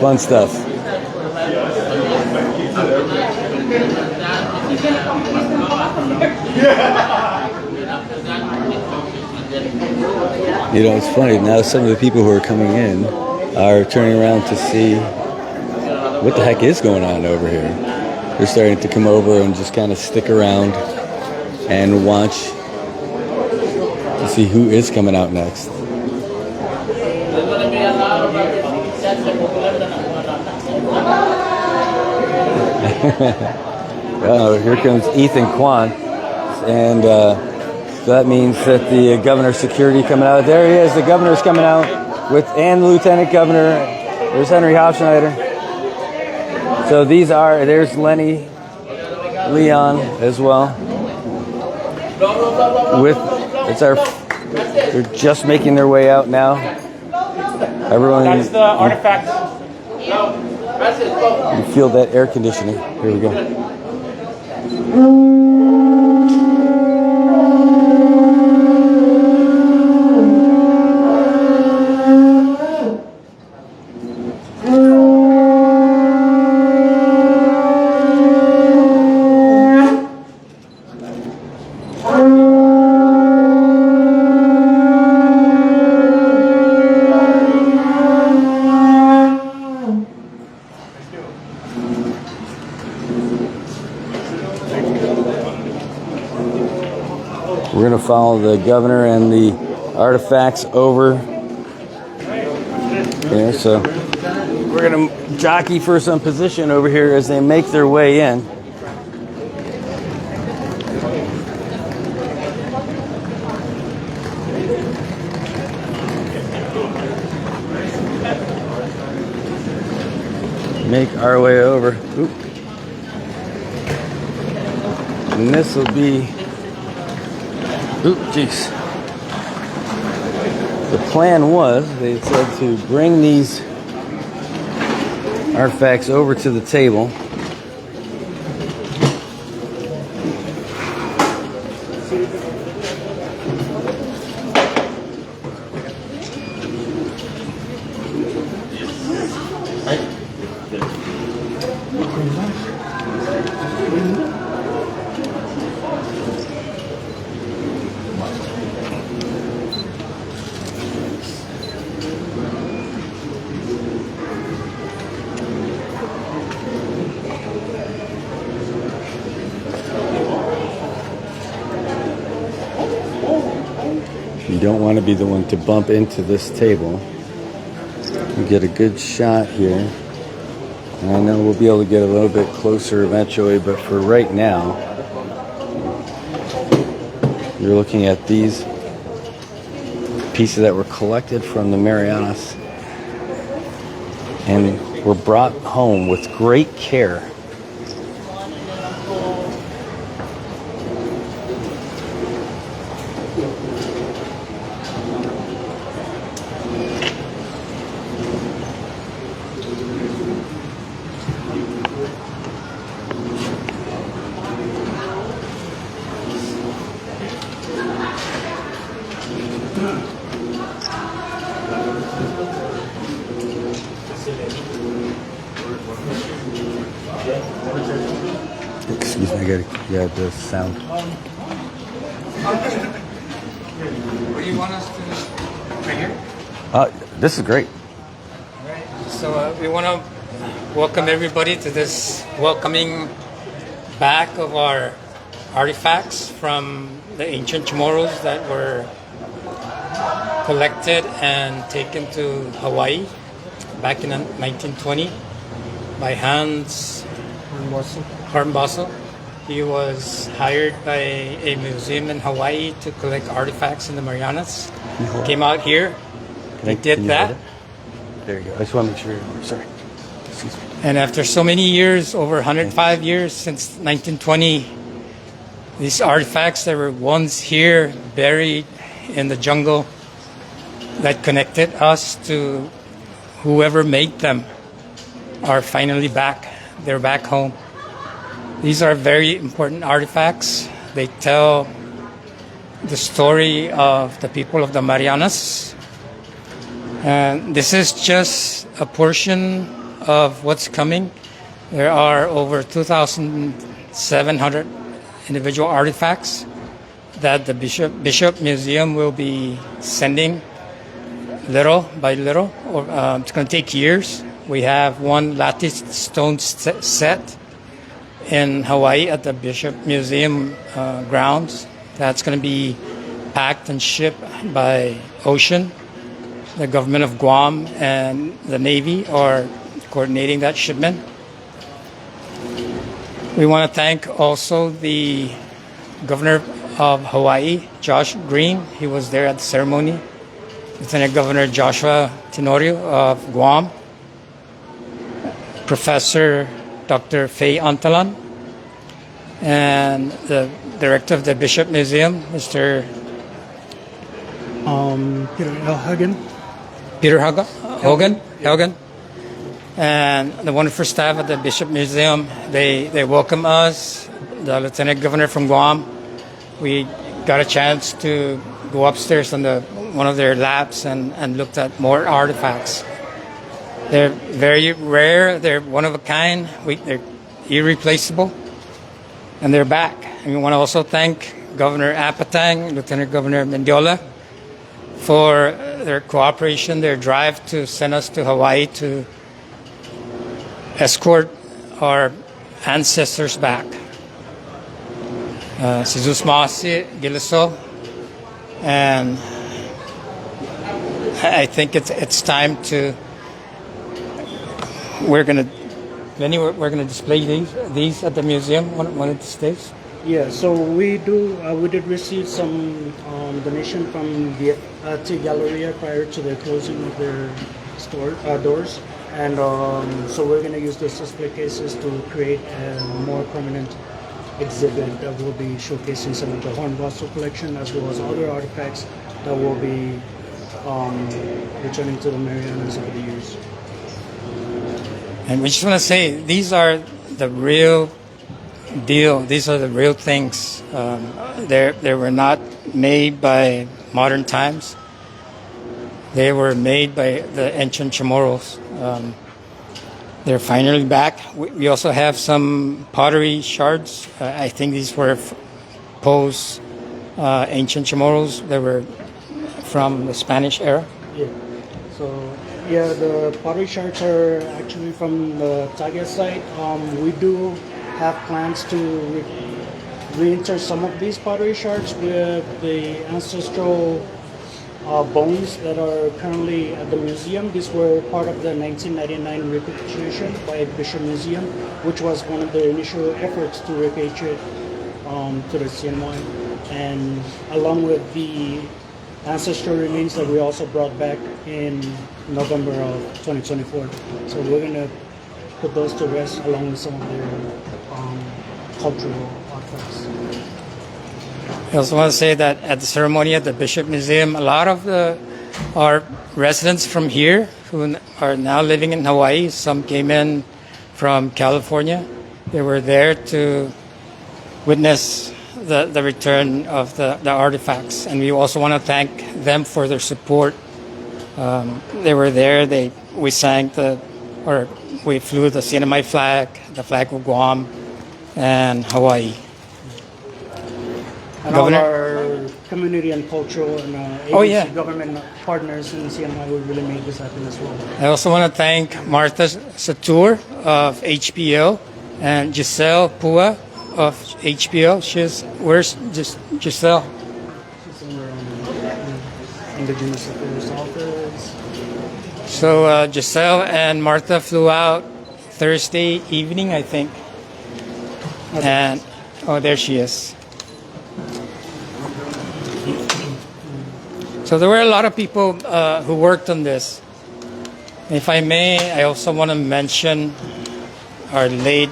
[SPEAKER 1] Fun stuff. You know, it's funny, now some of the people who are coming in are turning around to see what the heck is going on over here. They're starting to come over and just kind of stick around and watch to see who is coming out next. Here comes Ethan Kwan, and so that means that the governor's security coming out. There he is, the governor's coming out with, and the lieutenant governor. There's Henry Hofschneider. So there's Lenny Leon as well. They're just making their way out now. Everyone.
[SPEAKER 4] That's the artifact.
[SPEAKER 1] You feel that air conditioning. Here we go. We're going to follow the governor and the artifacts over Yeah, so we're going to jockey for some position over here as they make their way in. Make our way over. Oop. And this will be, oop, jeez. The plan was, they said to bring these artifacts over to the table. You don't want to be the one to bump into this table. You get a good shot here. And I know we'll be able to get a little bit closer eventually, but for right now, you're looking at these pieces that were collected from the Marianas and were brought home with great care. Excuse me, I gotta get the sound.
[SPEAKER 8] Where do you want us to? Right here?
[SPEAKER 1] This is great.
[SPEAKER 8] Right. So we want to welcome everybody to this welcoming back of our artifacts from the ancient Chamorros that were collected and taken to Hawaii back in 1920 by Hans Hornbostel. He was hired by a museum in Hawaii to collect artifacts in the Marianas. Came out here. He did that.
[SPEAKER 1] There you go. I just want to make sure. Sorry. Excuse me.
[SPEAKER 8] And after so many years, over 105 years since 1920, these artifacts that were once here, buried in the jungle, that connected us to whoever made them, are finally back. They're back home. These are very important artifacts. They tell the story of the people of the Marianas. And this is just a portion of what's coming. There are over 2,700 individual artifacts that the Bishop Museum will be sending little by little. It's going to take years. We have one lattice stone set in Hawaii at the Bishop Museum grounds. That's going to be packed and shipped by ocean. The government of Guam and the Navy are coordinating that shipment. We want to thank also the Governor of Hawaii, Josh Green. He was there at the ceremony. Lieutenant Governor Joshua Tenorio of Guam. Professor Dr. Faye Antalan, and the director of the Bishop Museum, Mr. Peter Hogan, and the wonderful staff at the Bishop Museum. They welcome us, the Lieutenant Governor from Guam. We got a chance to go upstairs on one of their labs and looked at more artifacts. They're very rare. They're one of a kind. They're irreplaceable, and they're back. And we want to also thank Governor Apatang, Lieutenant Governor Mendiola, for their cooperation, their drive to send us to Hawaii to escort our ancestors back. Jesus Masi Giliso, and I think it's time to we're gonna, Lenny, we're gonna display these at the museum one of these days.
[SPEAKER 9] Yeah, so we did receive some donation from the Tea Galleria prior to the closing of their doors, and so we're going to use those display cases to create a more permanent exhibit that will be showcasing some of the Hornbostel collection as well as other artifacts that will be returning to the Marianas over the years.
[SPEAKER 8] And we just want to say these are the real deal. These are the real things. They were not made by modern times. They were made by the ancient Chamorros. They're finally back. We also have some pottery shards. I think these were post ancient Chamorros. They were from the Spanish era.
[SPEAKER 9] Yeah. So yeah, the pottery shards are actually from the Tagia site. We do have plans to re-enter some of these pottery shards with the ancestral bones that are currently at the museum. These were part of the 1999 repatriation by Bishop Museum, which was one of the initial efforts to repatriate to the CNY, and along with the ancestral remains that we also brought back in November of 2024. So we're going to put those to rest along with some of their cultural artifacts.
[SPEAKER 8] I also want to say that at the ceremony at the Bishop Museum, a lot of our residents from here who are now living in Hawaii, some came in from California. They were there to witness the return of the artifacts, and we also want to thank them for their support. They were there. We flew the CNMI flag, the flag of Guam, and Hawaii.
[SPEAKER 9] And
[SPEAKER 8] Governor?
[SPEAKER 9] all our community and cultural and agency government partners in CNMI will really make this happen as well.
[SPEAKER 8] I also want to thank Martha Satur of HPO and Giselle Pua of HPO. Where's Giselle?
[SPEAKER 9] She's in our Indigenous Affairs office.
[SPEAKER 8] So Giselle and Martha flew out Thursday evening, I think. And there she is. So there were a lot of people who worked on this. If I may, I also want to mention our late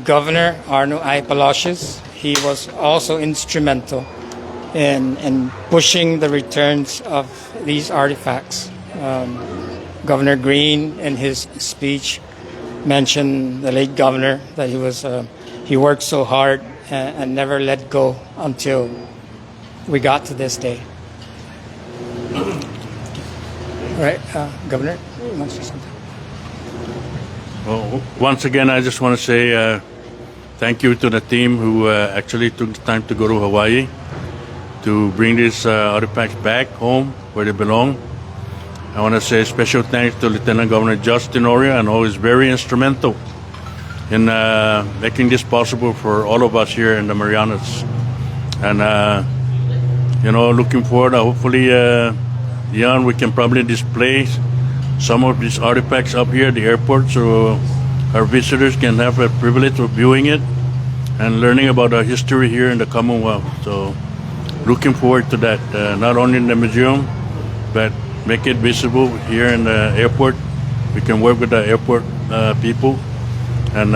[SPEAKER 8] Governor Arno I. Palacios. He was also instrumental in pushing the returns of these artifacts. Governor Green, in his speech, mentioned the late governor, that he worked so hard and never let go until we got to this day. Right, Governor, you want to say something?
[SPEAKER 3] Well, once again, I just want to say thank you to the team who actually took the time to go to Hawaii to bring these artifacts back home where they belong. I want to say special thanks to Lieutenant Governor Justin Oria, and who is very instrumental in making this possible for all of us here in the Marianas. And, looking forward, hopefully, we can probably display some of these artifacts up here at the airport so our visitors can have a privilege of viewing it and learning about our history here in the Commonwealth. So looking forward to that, not only in the museum, but make it visible here in the airport. We can work with the airport people, and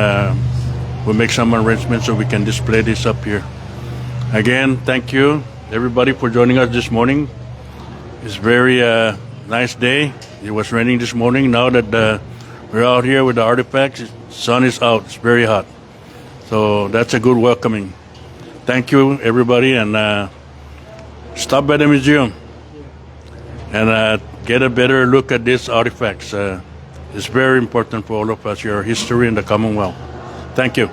[SPEAKER 3] we'll make some arrangements so we can display this up here. Again, thank you everybody for joining us this morning. It's a very nice day. It was raining this morning. Now that we're out here with the artifacts, the sun is out. It's very hot. So that's a good welcoming. Thank you, everybody, and stop by the museum and get a better look at these artifacts. It's very important for all of us, your history in the Commonwealth. Thank you.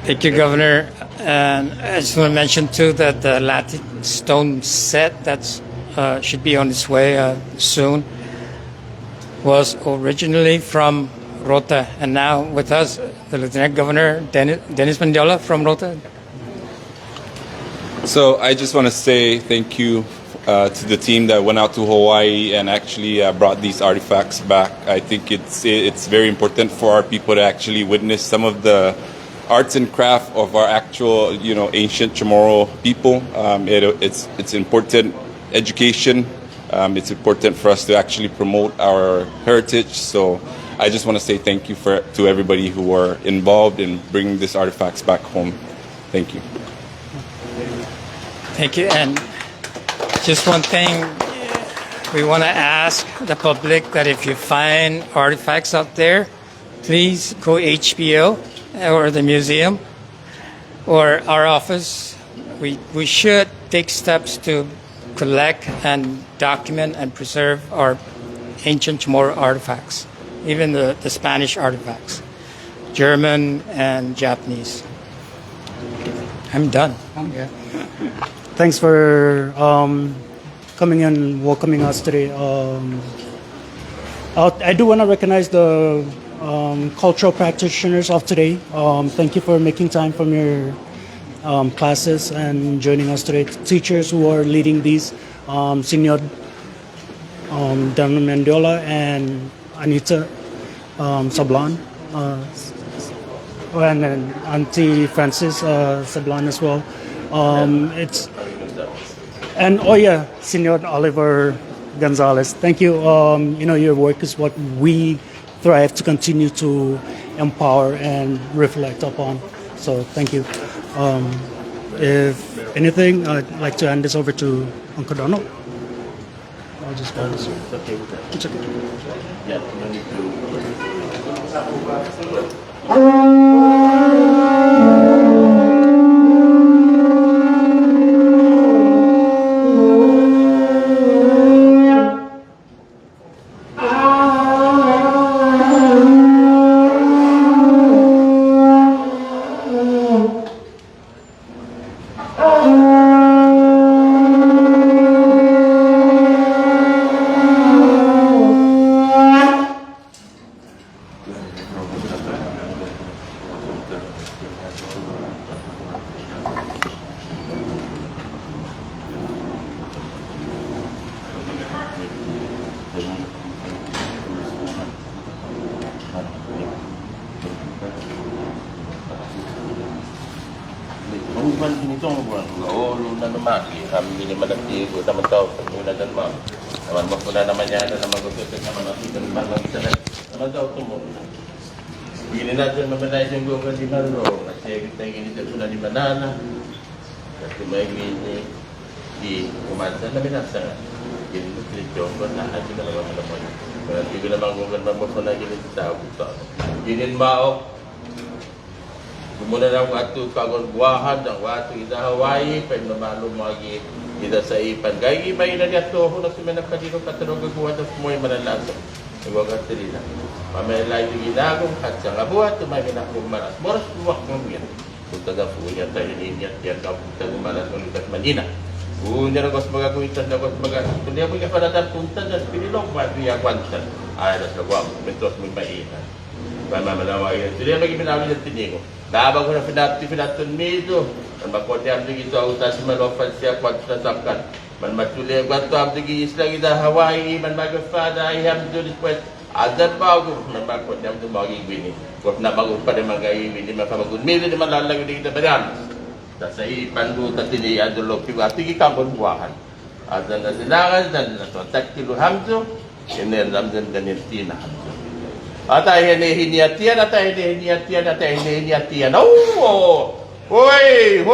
[SPEAKER 8] Thank you, Governor. And I just want to mention, too, that the Latin stone set that should be on its way soon was originally from Rota. And now with us, the Lieutenant Governor, Dennis Mandela from Rota.
[SPEAKER 10] So I just want to say thank you to the team that went out to Hawaii and actually brought these artifacts back. I think it's very important for our people to actually witness some of the arts and craft of our actual, ancient Chamorro people. It's important education. It's important for us to actually promote our heritage. So I just want to say thank you to everybody who were involved in bringing these artifacts back home. Thank you.
[SPEAKER 8] Thank you. And just one thing, we want to ask the public that if you find artifacts out there, please go HPO or the museum or our office. We should take steps to collect and document and preserve our ancient Chamorro artifacts, even the Spanish artifacts, German and Japanese. I'm done. Yeah.
[SPEAKER 9] Thanks for coming and welcoming us today. I do want to recognize the cultural practitioners of today. Thank you for making time from your classes and joining us today. Teachers who are leading these, Senor Dan Mendiola and Anita Sablan, and then Auntie Francis Sablan as well. Senor Oliver Gonzalez. Thank you. Your work is what we thrive to continue to empower and reflect upon. So thank you. If anything, I'd like to hand this over to Uncle Donald. I'll just go this way. It's okay.
[SPEAKER 3] Begini natin mamalay yung gawin di Maro, kasi kita ingin ito sila di Manana, kasi may gini di kumanta na binasa. Gini mo kilito, batahan sila naman naman. Kaya hindi ko naman gawin mo na gini sa tao. Gini mao, kumuna na waktu kagon buahan, ang waktu ida Hawaii, pwede namalo magi ida sa ipan. Gaya iba ina niya toho na sumena kadino katarong gagawa na sumoy manalasa. Nagwagat sila. Pamelay di ginagong at sa kabuhat, tumagin akong maras. Moras buwak ng yan. Kung taga-punya tayo ninyat, yan ka tagumalas ng lukat manina. Kung yan ako sa mga kuwitan na ako sa mga kung di ako ikapanatan punta na pinilong, mati yakwantan. Ay, nasa wak, mentos mo mainan. Pamamalawa yan. Sila mag-iminawin yung tiningo. Naabang ko na pinaton mito. Ang makotyam din ito, utas malopan siya, kwantan sapkan. Man matuli, kwantan din islang ida Hawaii, man magafada, I have to do this point. Adan bago nabakot niya tumagi gini. Kung nabagot pa rin mga hindi mapamagot. Mili di malalago di kita Marianas. Sa ipandu tatini adolo piwa tigi kambon buahan. Adan na silangan dan na to taktilu hamzo. Kenen lamdan ganin tina hamzo. Ata hene hiniatian Oh! Hoy!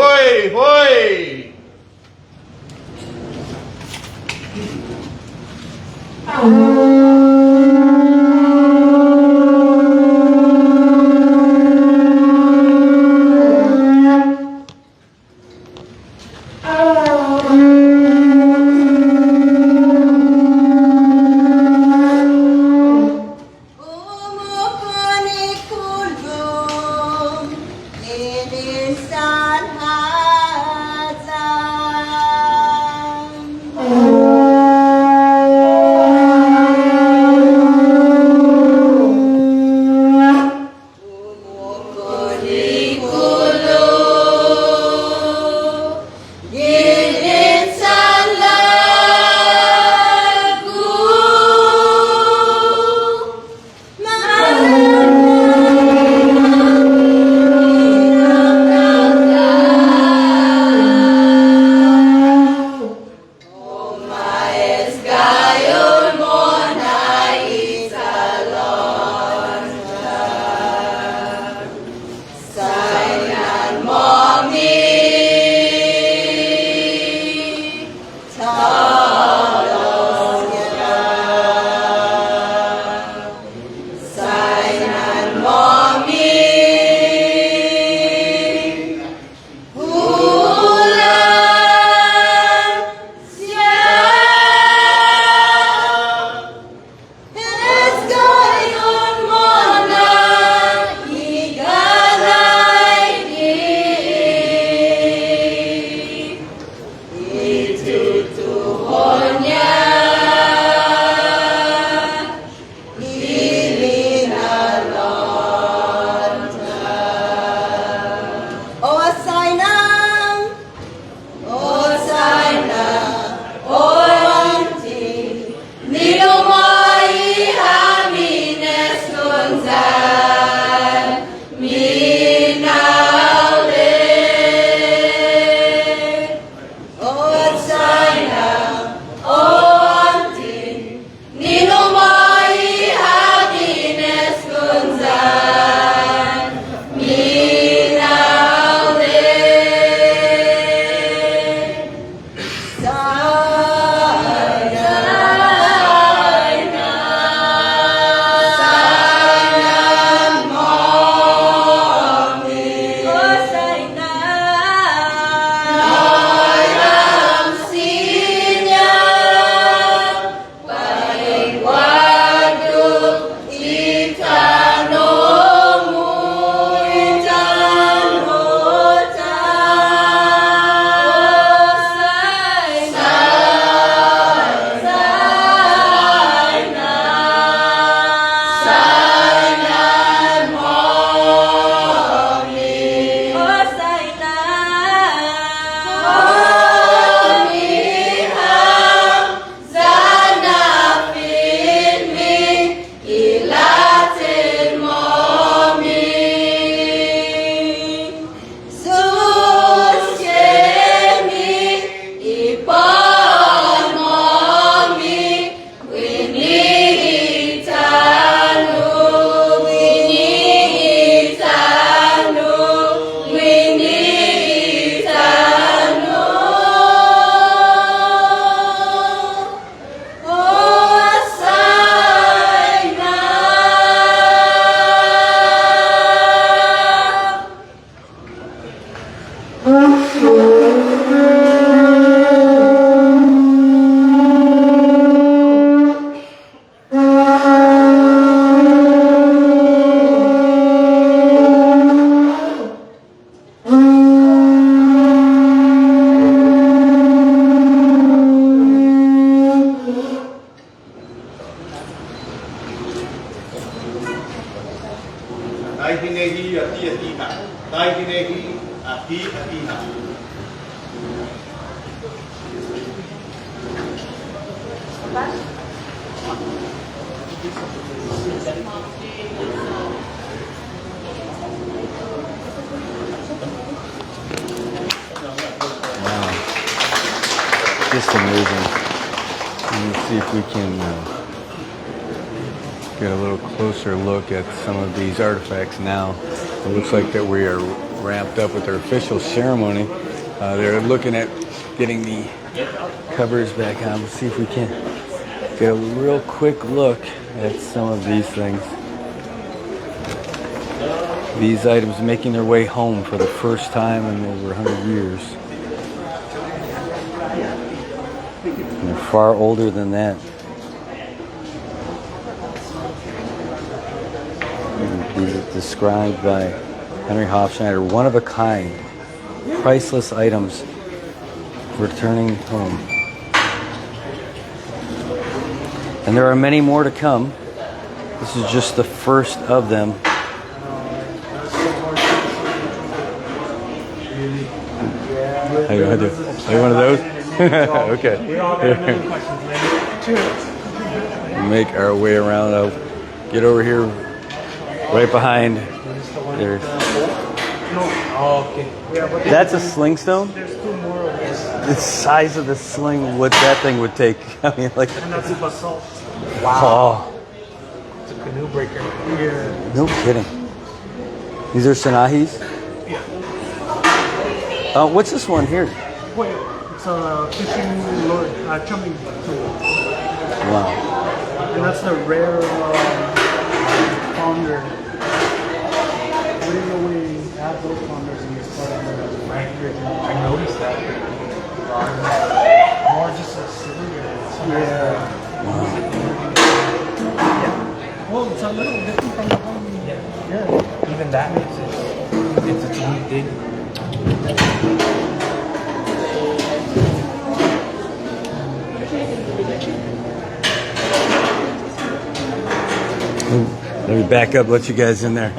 [SPEAKER 1] Just amazing. Let's see if we can get a little closer look at some of these artifacts now. It looks like that we are ramped up with our official ceremony. They're looking at getting the covers back on. Let's see if we can get a real quick look at some of these things. These items making their way home for the first time in over 100 years. And they're far older than that. These are described by Henry Hofschneider, one of a kind, priceless items returning home. And there are many more to come. This is just the first of them. How you want to do? Are you one of those? Okay. Make our way around. I'll get over here right behind. There's. That's a sling stone? The size of the sling, what that thing would take. I mean, like.
[SPEAKER 9] And that's basalt.
[SPEAKER 1] Wow.
[SPEAKER 9] It's a canoe breaker. Yeah.
[SPEAKER 1] No kidding. These are Sanahis?
[SPEAKER 9] Yeah.
[SPEAKER 1] What's this one here?
[SPEAKER 9] Wait, it's a fishing lure, chumming tool.
[SPEAKER 1] Wow.
[SPEAKER 9] And that's the rare pounder. We didn't know we had those pounders in this part of the I noticed that. More just a cylinder. Yeah. Yeah. Well, it's a little different from the one. Yeah. Even that makes it. It's its own thing.
[SPEAKER 1] Let me back up, let you guys in there.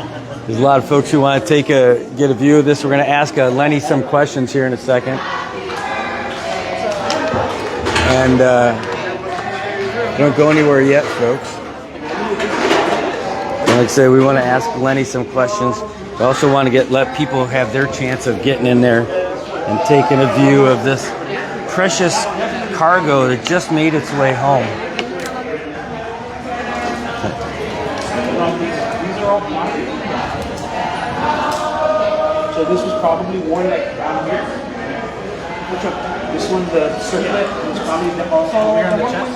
[SPEAKER 1] There's a lot of folks who want to get a view of this. We're going to ask Lenny some questions here in a second. And don't go anywhere yet, folks. And like I say, we want to ask Lenny some questions. We also want to let people have their chance of getting in there and taking a view of this precious cargo that just made its way home.
[SPEAKER 4] These are all pottery. So this was probably worn like around here. Which one? This one, the circlet, was probably the also here on the chest.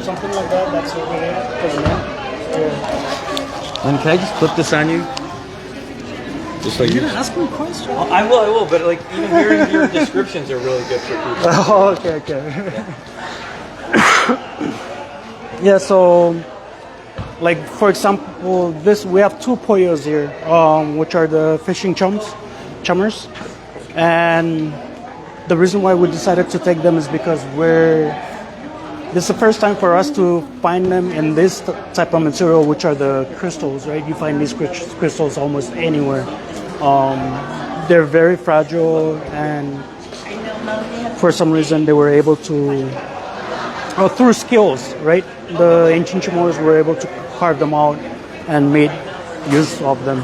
[SPEAKER 9] Something like that. That's over there for the men.
[SPEAKER 1] And can I just flip this on you? Just like
[SPEAKER 9] You're gonna ask me a question?
[SPEAKER 1] I will, but like even hearing your descriptions are really good for people.
[SPEAKER 9] Oh, okay. Yeah, so like for example, we have two poyos here, which are the fishing chummers, and the reason why we decided to take them is because this is the first time for us to find them in this type of material, which are the crystals, right? You find these crystals almost anywhere. They're very fragile, and for some reason they were able to, through skills, right? The ancient Chamorros were able to carve them out and made use of them.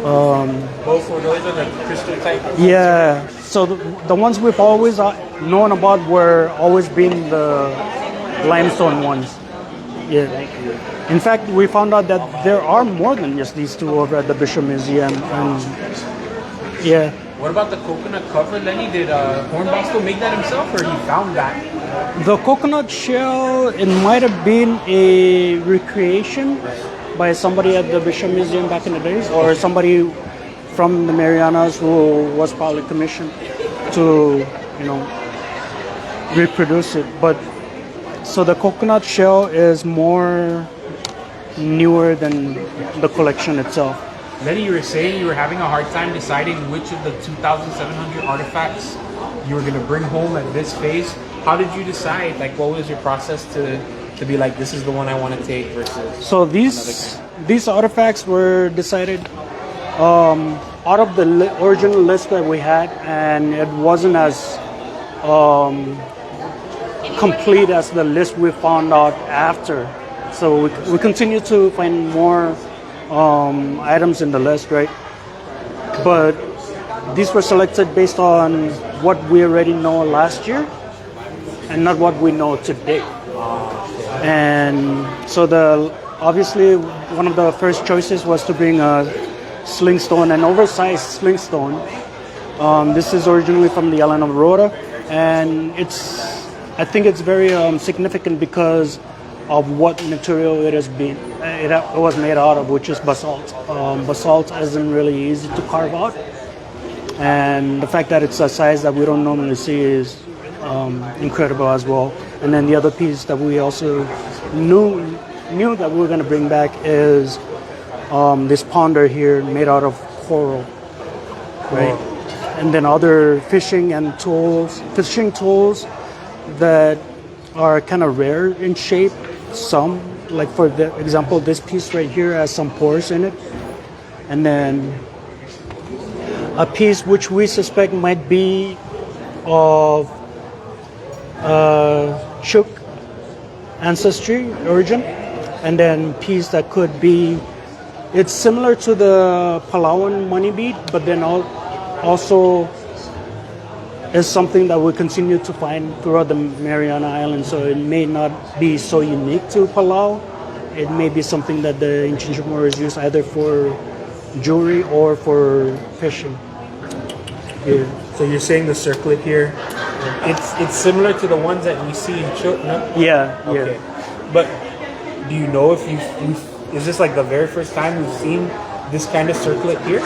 [SPEAKER 7] Both of those are the crystal type?
[SPEAKER 9] Yeah, so the ones we've always known about were always been the limestone ones. Yeah. In fact, we found out that there are more than just these two over at the Bishop Museum. Yeah.
[SPEAKER 7] What about the coconut cover, Lenny? Did Hornbostel make that himself, or he found that?
[SPEAKER 9] The coconut shell, it might have been a recreation by somebody at the Bishop Museum back in the days, or somebody from the Marianas who was probably commissioned to, reproduce it. But so the coconut shell is more newer than the collection itself.
[SPEAKER 7] Lenny, you were saying you were having a hard time deciding which of the 2,700 artifacts you were going to bring home at this phase. How did you decide? Like, what was your process to be like, this is the one I want to take versus?
[SPEAKER 9] So these artifacts were decided out of the original list that we had, and it wasn't as complete as the list we found out after. So we continue to find more items in the list, right? But these were selected based on what we already know last year and not what we know today. And so obviously one of the first choices was to bring a slingstone, an oversized slingstone. This is originally from the island of Rota, and I think it's very significant because of what material it was made out of, which is basalt. Basalt isn't really easy to carve out, and the fact that it's a size that we don't normally see is incredible as well. And then the other piece that we also knew that we were going to bring back is this ponder here made out of coral, right? And then other fishing tools that are kind of rare in shape. Some, like for the example, this piece right here has some pores in it. And then a piece which we suspect might be of Chuk ancestry origin. And then piece that could be, it's similar to the Palawan money bead, but then also is something that we continue to find throughout the Mariana Islands. So it may not be so unique to Palau. It may be something that the ancient Chamorros use either for jewelry or for fishing.
[SPEAKER 7] Yeah. So you're saying the circlet here, it's similar to the ones that we see in Chuk, no?
[SPEAKER 9] Yeah,
[SPEAKER 7] okay.
[SPEAKER 9] yeah.
[SPEAKER 7] But do you know if is this like the very first time we've seen this kind of circlet here?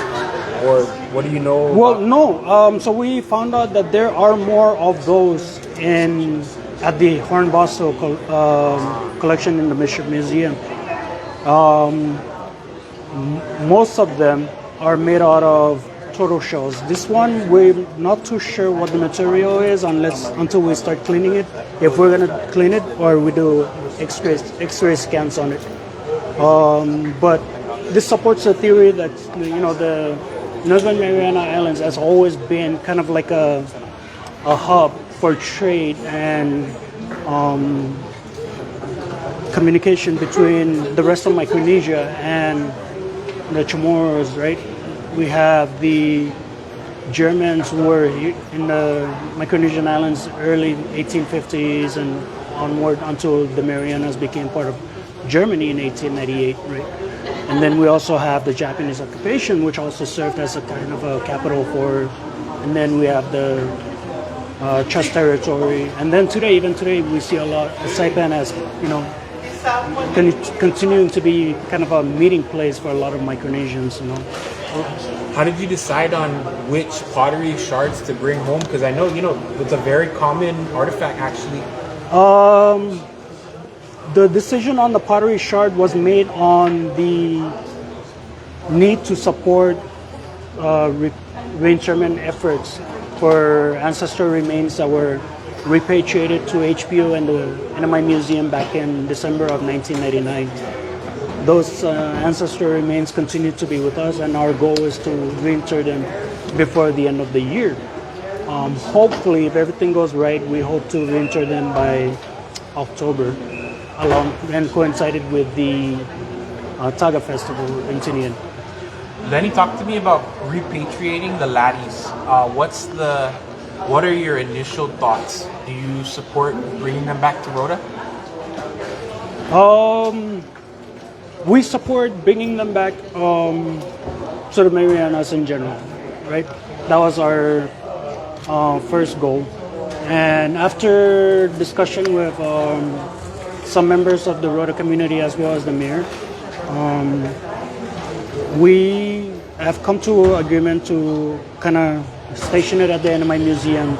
[SPEAKER 7] Or what do you know?
[SPEAKER 9] Well, no. So we found out that there are more of those at the Hornbostel collection in the Bishop Museum. Most of them are made out of turtle shells. This one, we're not too sure what the material is until we start cleaning it. If we're gonna clean it, or we do X-ray scans on it. But this supports the theory that the Northern Mariana Islands has always been kind of like a hub for trade and communication between the rest of Micronesia and the Chamorros, right? We have the Germans who were in the Micronesian Islands early 1850s and onward until the Marianas became part of Germany in 1898, right? And then we also have the Japanese occupation, which also served as a kind of a capital for, and then we have the Trust territory. And then even today, we see a lot of Saipan as, continuing to be kind of a meeting place for a lot of Micronesians,
[SPEAKER 7] How did you decide on which pottery shards to bring home? Because I know, it's a very common artifact actually.
[SPEAKER 9] The decision on the pottery shard was made on the need to support reinterment efforts for ancestral remains that were repatriated to HPO and the NMI Museum back in December of 1999. Those ancestral remains continue to be with us, and our goal is to reinter them before the end of the year. Hopefully, if everything goes right, we hope to reinter them by October, and coincided with the Taga Festival in Tinian.
[SPEAKER 7] Then he talked to me about repatriating the laddies. What are your initial thoughts? Do you support bringing them back to Rota?
[SPEAKER 9] We support bringing them back to the Marianas in general, right? That was our first goal. And after discussion with some members of the Rota community as well as the mayor, we have come to agreement to kind of station it at the NMI Museum,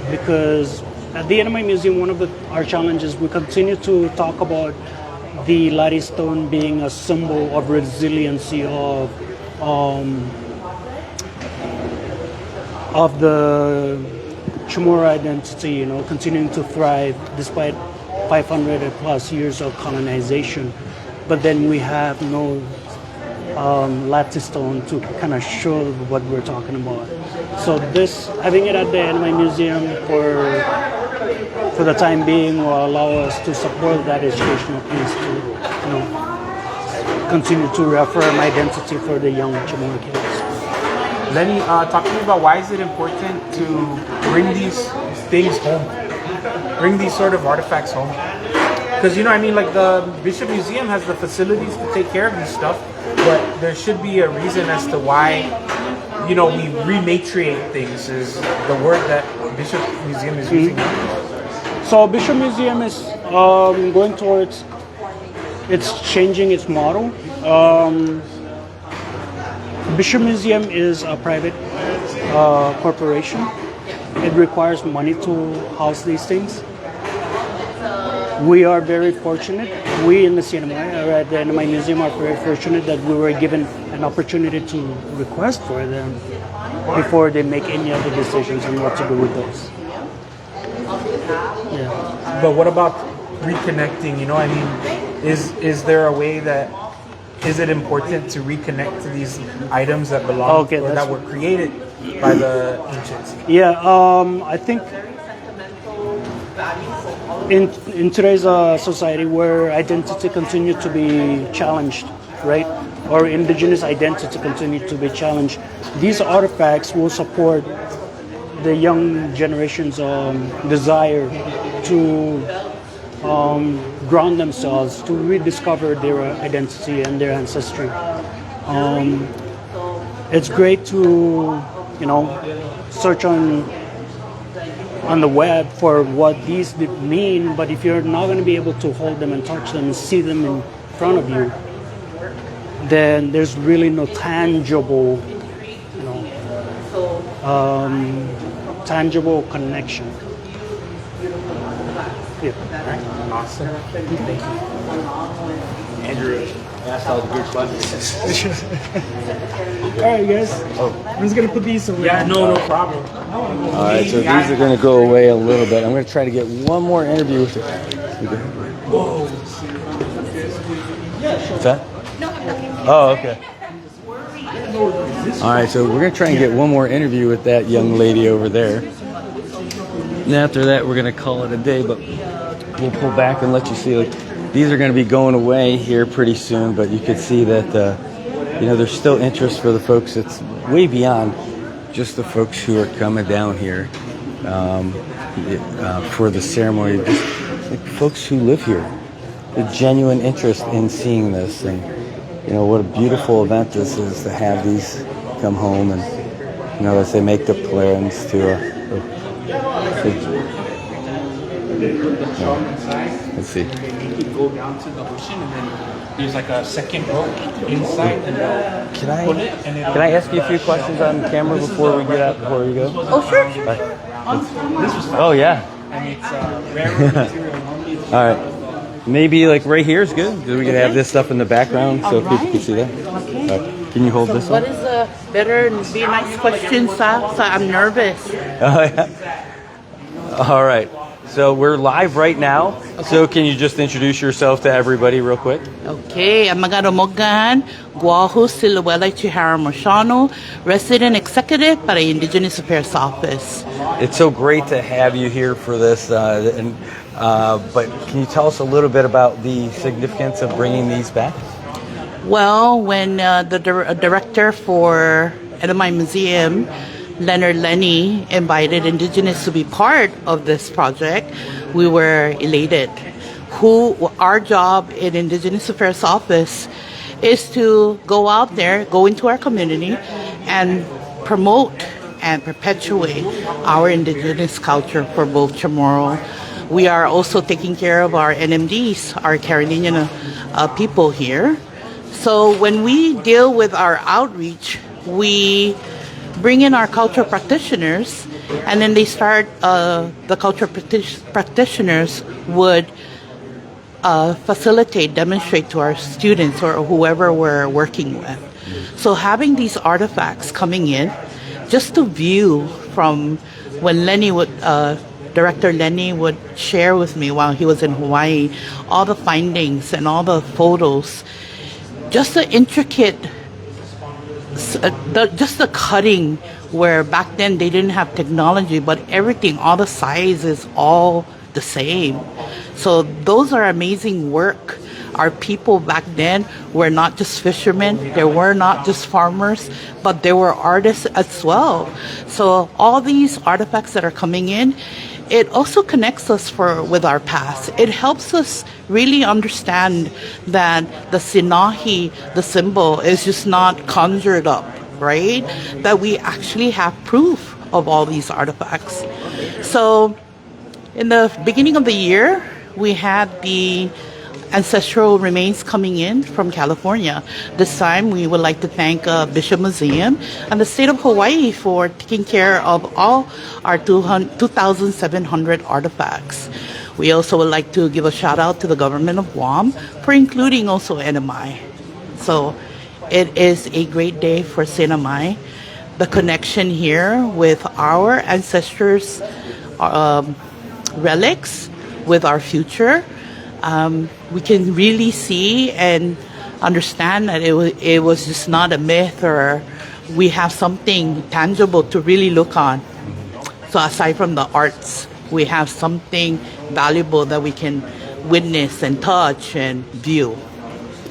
[SPEAKER 9] because at the NMI Museum, one of our challenges, we continue to talk about the laddie stone being a symbol of resiliency of the Chamorro identity, continuing to thrive despite 500 plus years of colonization. But then we have no lattice stone to kind of show what we're talking about. So this, having it at the NMI Museum for the time being will allow us to support that educational piece to, you know, continue to reaffirm identity for the young Chamorro kids.
[SPEAKER 7] Lenny, talk to me about why is it important to bring these things home? Bring these sort of artifacts home? Because, you know, I mean, like the Bishop Museum has the facilities to take care of this stuff, but there should be a reason as to why, you know, we rematriate things is the word that Bishop Museum is using.
[SPEAKER 9] So Bishop Museum is going towards, it's changing its model. Bishop Museum is a private corporation. It requires money to house these things. We are very fortunate. We in the CNMI, or at the NMI Museum, are very fortunate that we were given an opportunity to request for them before they make any other decisions on what to do with those. Yeah.
[SPEAKER 7] But what about reconnecting? You know, I mean, is there a way that, is it important to reconnect to these items that belong or that were created by the ancients?
[SPEAKER 9] Yeah, I think in today's society where identity continues to be challenged, right? Or indigenous identity continue to be challenged, these artifacts will support the young generation's desire to ground themselves, to rediscover their identity and their ancestry. It's great to, you know, search on the web for what these mean, but if you're not going to be able to hold them and touch them and see them in front of you, then there's really no tangible, you know, tangible connection. Yeah.
[SPEAKER 7] Awesome. Thank you.
[SPEAKER 1] Andrew asked all the good questions.
[SPEAKER 9] All right, guys. I'm just gonna put these away.
[SPEAKER 7] Yeah, no problem.
[SPEAKER 1] All right, so these are going to go away a little bit. I'm going to try to get one more interview with What's that? Oh, okay. All right, so we're going to try and get one more interview with that young lady over there. And after that, we're going to call it a day, but we'll pull back and let you see. Like, these are going to be going away here pretty soon, but you could see that, you know, there's still interest for the folks. It's way beyond just the folks who are coming down here for the ceremony. Just like folks who live here, the genuine interest in seeing this, and you know what a beautiful event this is to have these come home, and you know as they make the plans to. Let's see.
[SPEAKER 7] You could go down to the ocean, and then there's like a second rope inside, and
[SPEAKER 1] Can I
[SPEAKER 7] pull it, and
[SPEAKER 1] can I ask you a few questions on camera before we get out? Before we go?
[SPEAKER 2] Oh, sure.
[SPEAKER 1] Oh yeah.
[SPEAKER 7] and it's rare material. Normally it's
[SPEAKER 1] All right. Maybe like right here is good. We could have this stuff in the background so people can see that.
[SPEAKER 2] Okay.
[SPEAKER 1] All right. Can you hold this
[SPEAKER 11] What
[SPEAKER 1] one?
[SPEAKER 11] is the better be nice question, sir? So I'm nervous.
[SPEAKER 1] Oh, yeah. All right. So we're live right now. So can you just introduce yourself to everybody real quick?
[SPEAKER 11] Okay, I'm Magado Mogan, Guahu Siluela Chihara Moshano, Resident Executive para Indigenous Affairs Office.
[SPEAKER 1] It's so great to have you here for this. But can you tell us a little bit about the significance of bringing these back?
[SPEAKER 11] Well, when the director for NMI Museum, Leonard Lenny, invited Indigenous to be part of this project, we were elated. Our job in Indigenous Affairs Office is to go out there, go into our community, and promote and perpetuate our Indigenous culture for both Chamorro. We are also taking care of our NMDs, our Carolinian people here. So when we deal with our outreach, we bring in our cultural practitioners, and then they start, the cultural practitioners would facilitate, demonstrate to our students or whoever we're working with. So having these artifacts coming in, just to view from when Lenny would, Director Lenny would share with me while he was in Hawaii, all the findings and all the photos, just the intricate just the cutting, where back then they didn't have technology, but everything, all the size is all the same. So those are amazing work. Our people back then were not just fishermen, they were not just farmers, but they were artists as well. So all these artifacts that are coming in, it also connects us with our past. It helps us really understand that the Sinahi, the symbol, is just not conjured up, right? That we actually have proof of all these artifacts. So in the beginning of the year, we had the ancestral remains coming in from California. This time, we would like to thank Bishop Museum and the state of Hawaii for taking care of all our 2,700 artifacts. We also would like to give a shout out to the government of Guam for including also NMI. So it is a great day for Sinamai. The connection here with our ancestors' relics, with our future, we can really see and understand that it was just not a myth, or we have something tangible to really look on. So aside from the arts, we have something valuable that we can witness and touch and view.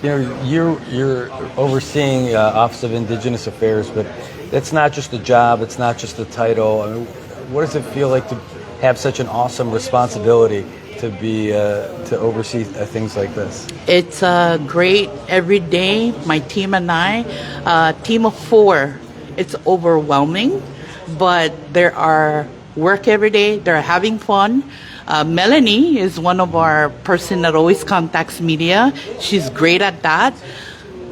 [SPEAKER 1] You know, you're overseeing Office of Indigenous Affairs, but it's not just a job, it's not just a title. I mean, what does it feel like to have such an awesome responsibility to be to oversee things like this?
[SPEAKER 11] It's great every day. My team and I, team of 4, it's overwhelming, but there are work every day. They're having fun. Melanie is one of our person that always contacts media. She's great at that.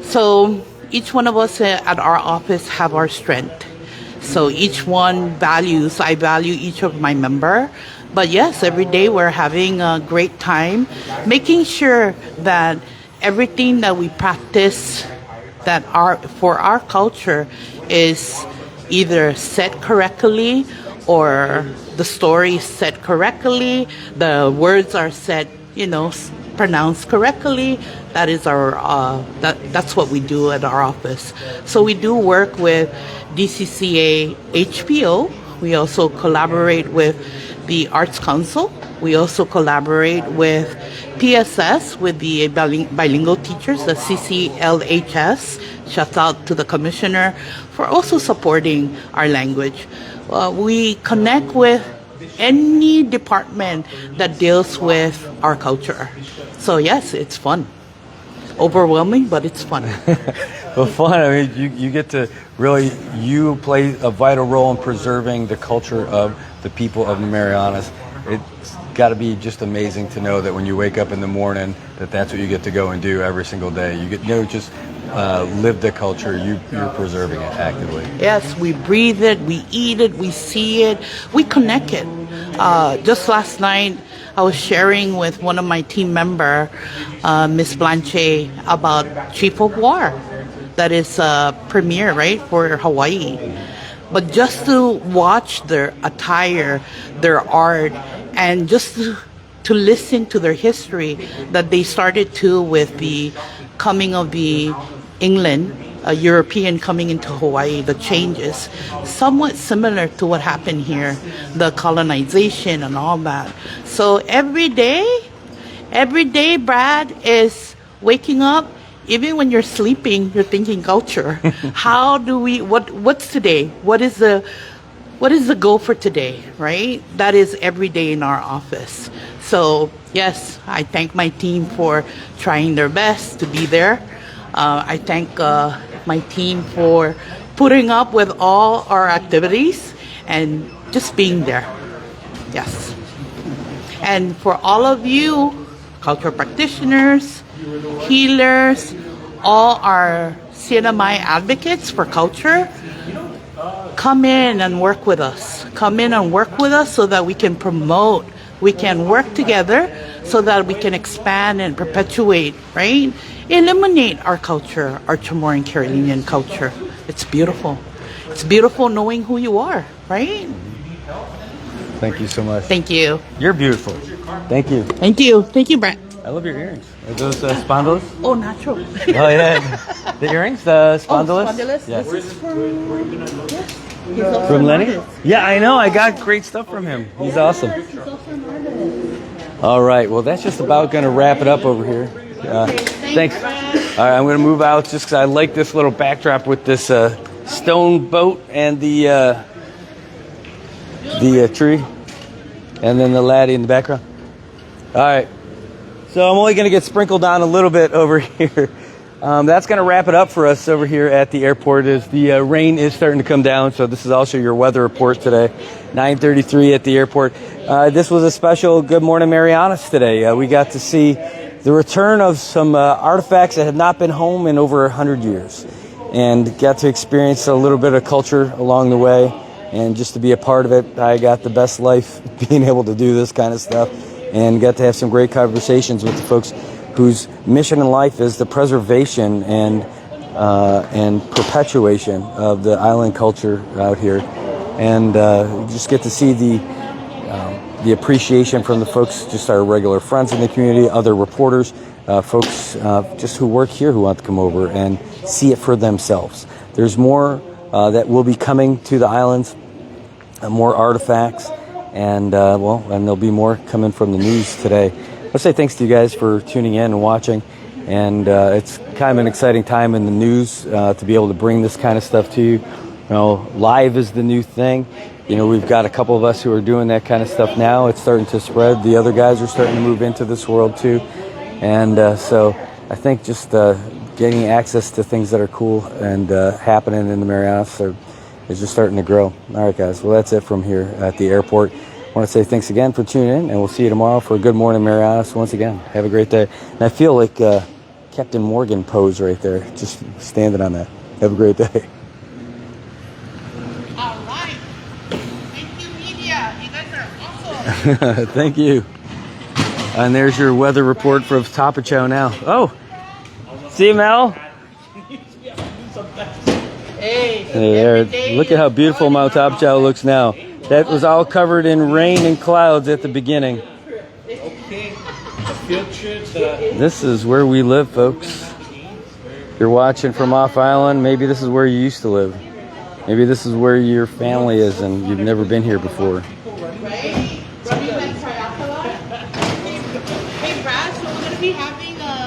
[SPEAKER 11] So each one of us at our office have our strength. So each one values, I value each of my member. But yes, every day we're having a great time, making sure that everything that we practice that for our culture is either said correctly, or the story is said correctly, the words are said, pronounced correctly. That is that's what we do at our office. So we do work with DCCA HPO. We also collaborate with the Arts Council. We also collaborate with PSS, with the bilingual teachers, the CCLHS. Shout out to the commissioner for also supporting our language. We connect with any department that deals with our culture. So yes, it's fun. Overwhelming, but it's fun.
[SPEAKER 1] Well, fun. I mean, you get to really, you play a vital role in preserving the culture of the people of the Marianas. It's got to be just amazing to know that when you wake up in the morning, that's what you get to go and do every single day. You get just live the culture. You're preserving it actively.
[SPEAKER 11] Yes, we breathe it, we eat it, we see it, we connect it. Just last night, I was sharing with one of my team member, Miss Blanche, about Chief of War. That is premier, right, for Hawaii. But just to watch their attire, their art, and just to listen to their history, that they started to with the coming of the England, a European coming into Hawaii, the changes, somewhat similar to what happened here, the colonization and all that. So every day, Brad, is waking up. Even when you're sleeping, you're thinking culture. How do we? What's today? What is the goal for today? Right? That is every day in our office. So yes, I thank my team for trying their best to be there. I thank my team for putting up with all our activities and just being there. Yes. And for all of you, cultural practitioners, healers, all our CNMI advocates for culture, come in and work with us. Come in and work with us so that we can promote, we can work together so that we can expand and perpetuate, right? Eliminate our culture, our Chamorro and Carolinian culture. It's beautiful. It's beautiful knowing who you are, right?
[SPEAKER 1] Thank you so much.
[SPEAKER 11] Thank you.
[SPEAKER 1] You're beautiful. Thank you.
[SPEAKER 11] Thank you. Thank you, Brett.
[SPEAKER 1] I love your earrings. Are those spondylus?
[SPEAKER 11] Oh, natural.
[SPEAKER 1] Oh yeah, the earrings, the spondylus.
[SPEAKER 11] Spondylus.
[SPEAKER 1] Yeah.
[SPEAKER 11] This is he's also
[SPEAKER 1] From
[SPEAKER 11] an
[SPEAKER 1] Lenny?
[SPEAKER 11] artist.
[SPEAKER 1] Yeah, I know. I got great stuff from him. He's awesome.
[SPEAKER 11] He's also an artist.
[SPEAKER 1] All right. Well, that's just about going to wrap it up over here. Thanks. All right, I'm going to move out just because I like this little backdrop with this stone boat and the tree, and then the laddie in the background. All right. So I'm only going to get sprinkled on a little bit over here. That's going to wrap it up for us over here at the airport. As the rain is starting to come down, so this is also your weather report today. 9:33 at the airport. This was a special Good Morning Marianas today. We got to see the return of some artifacts that had not been home in over 100 years, and got to experience a little bit of culture along the way. And just to be a part of it, I got the best life being able to do this kind of stuff, and got to have some great conversations with the folks whose mission in life is the preservation and perpetuation of the island culture out here. And just get to see the appreciation from the folks, just our regular friends in the community, other reporters, folks just who work here who want to come over and see it for themselves. There's more that will be coming to the islands, more artifacts, and there'll be more coming from the news today. Let's say thanks to you guys for tuning in and watching, and it's kind of an exciting time in the news to be able to bring this kind of stuff to you. You know, live is the new thing. You know, we've got a couple of us who are doing that kind of stuff now. It's starting to spread. The other guys are starting to move into this world too, and so I think just getting access to things that are cool and happening in the Marianas is just starting to grow. All right, guys. Well, that's it from here at the airport. I want to say thanks again for tuning in, and we'll see you tomorrow for a Good Morning Marianas once again. Have a great day. And I feel like Captain Morgan pose right there, just standing on that. Have a great day.
[SPEAKER 11] All right. Thank you, media. You guys are awesome.
[SPEAKER 1] Thank you. And there's your weather report from Tapachow now. Oh, see you, Mel.
[SPEAKER 11] Hey,
[SPEAKER 1] There. Look at how beautiful Mount Tapachow looks now. That was all covered in rain and clouds at the beginning. This is where we live, folks. You're watching from off island. Maybe this is where you used to live. Maybe this is where your family is and you've never been here before.
[SPEAKER 11] Hey, Brad, so we're going to be having a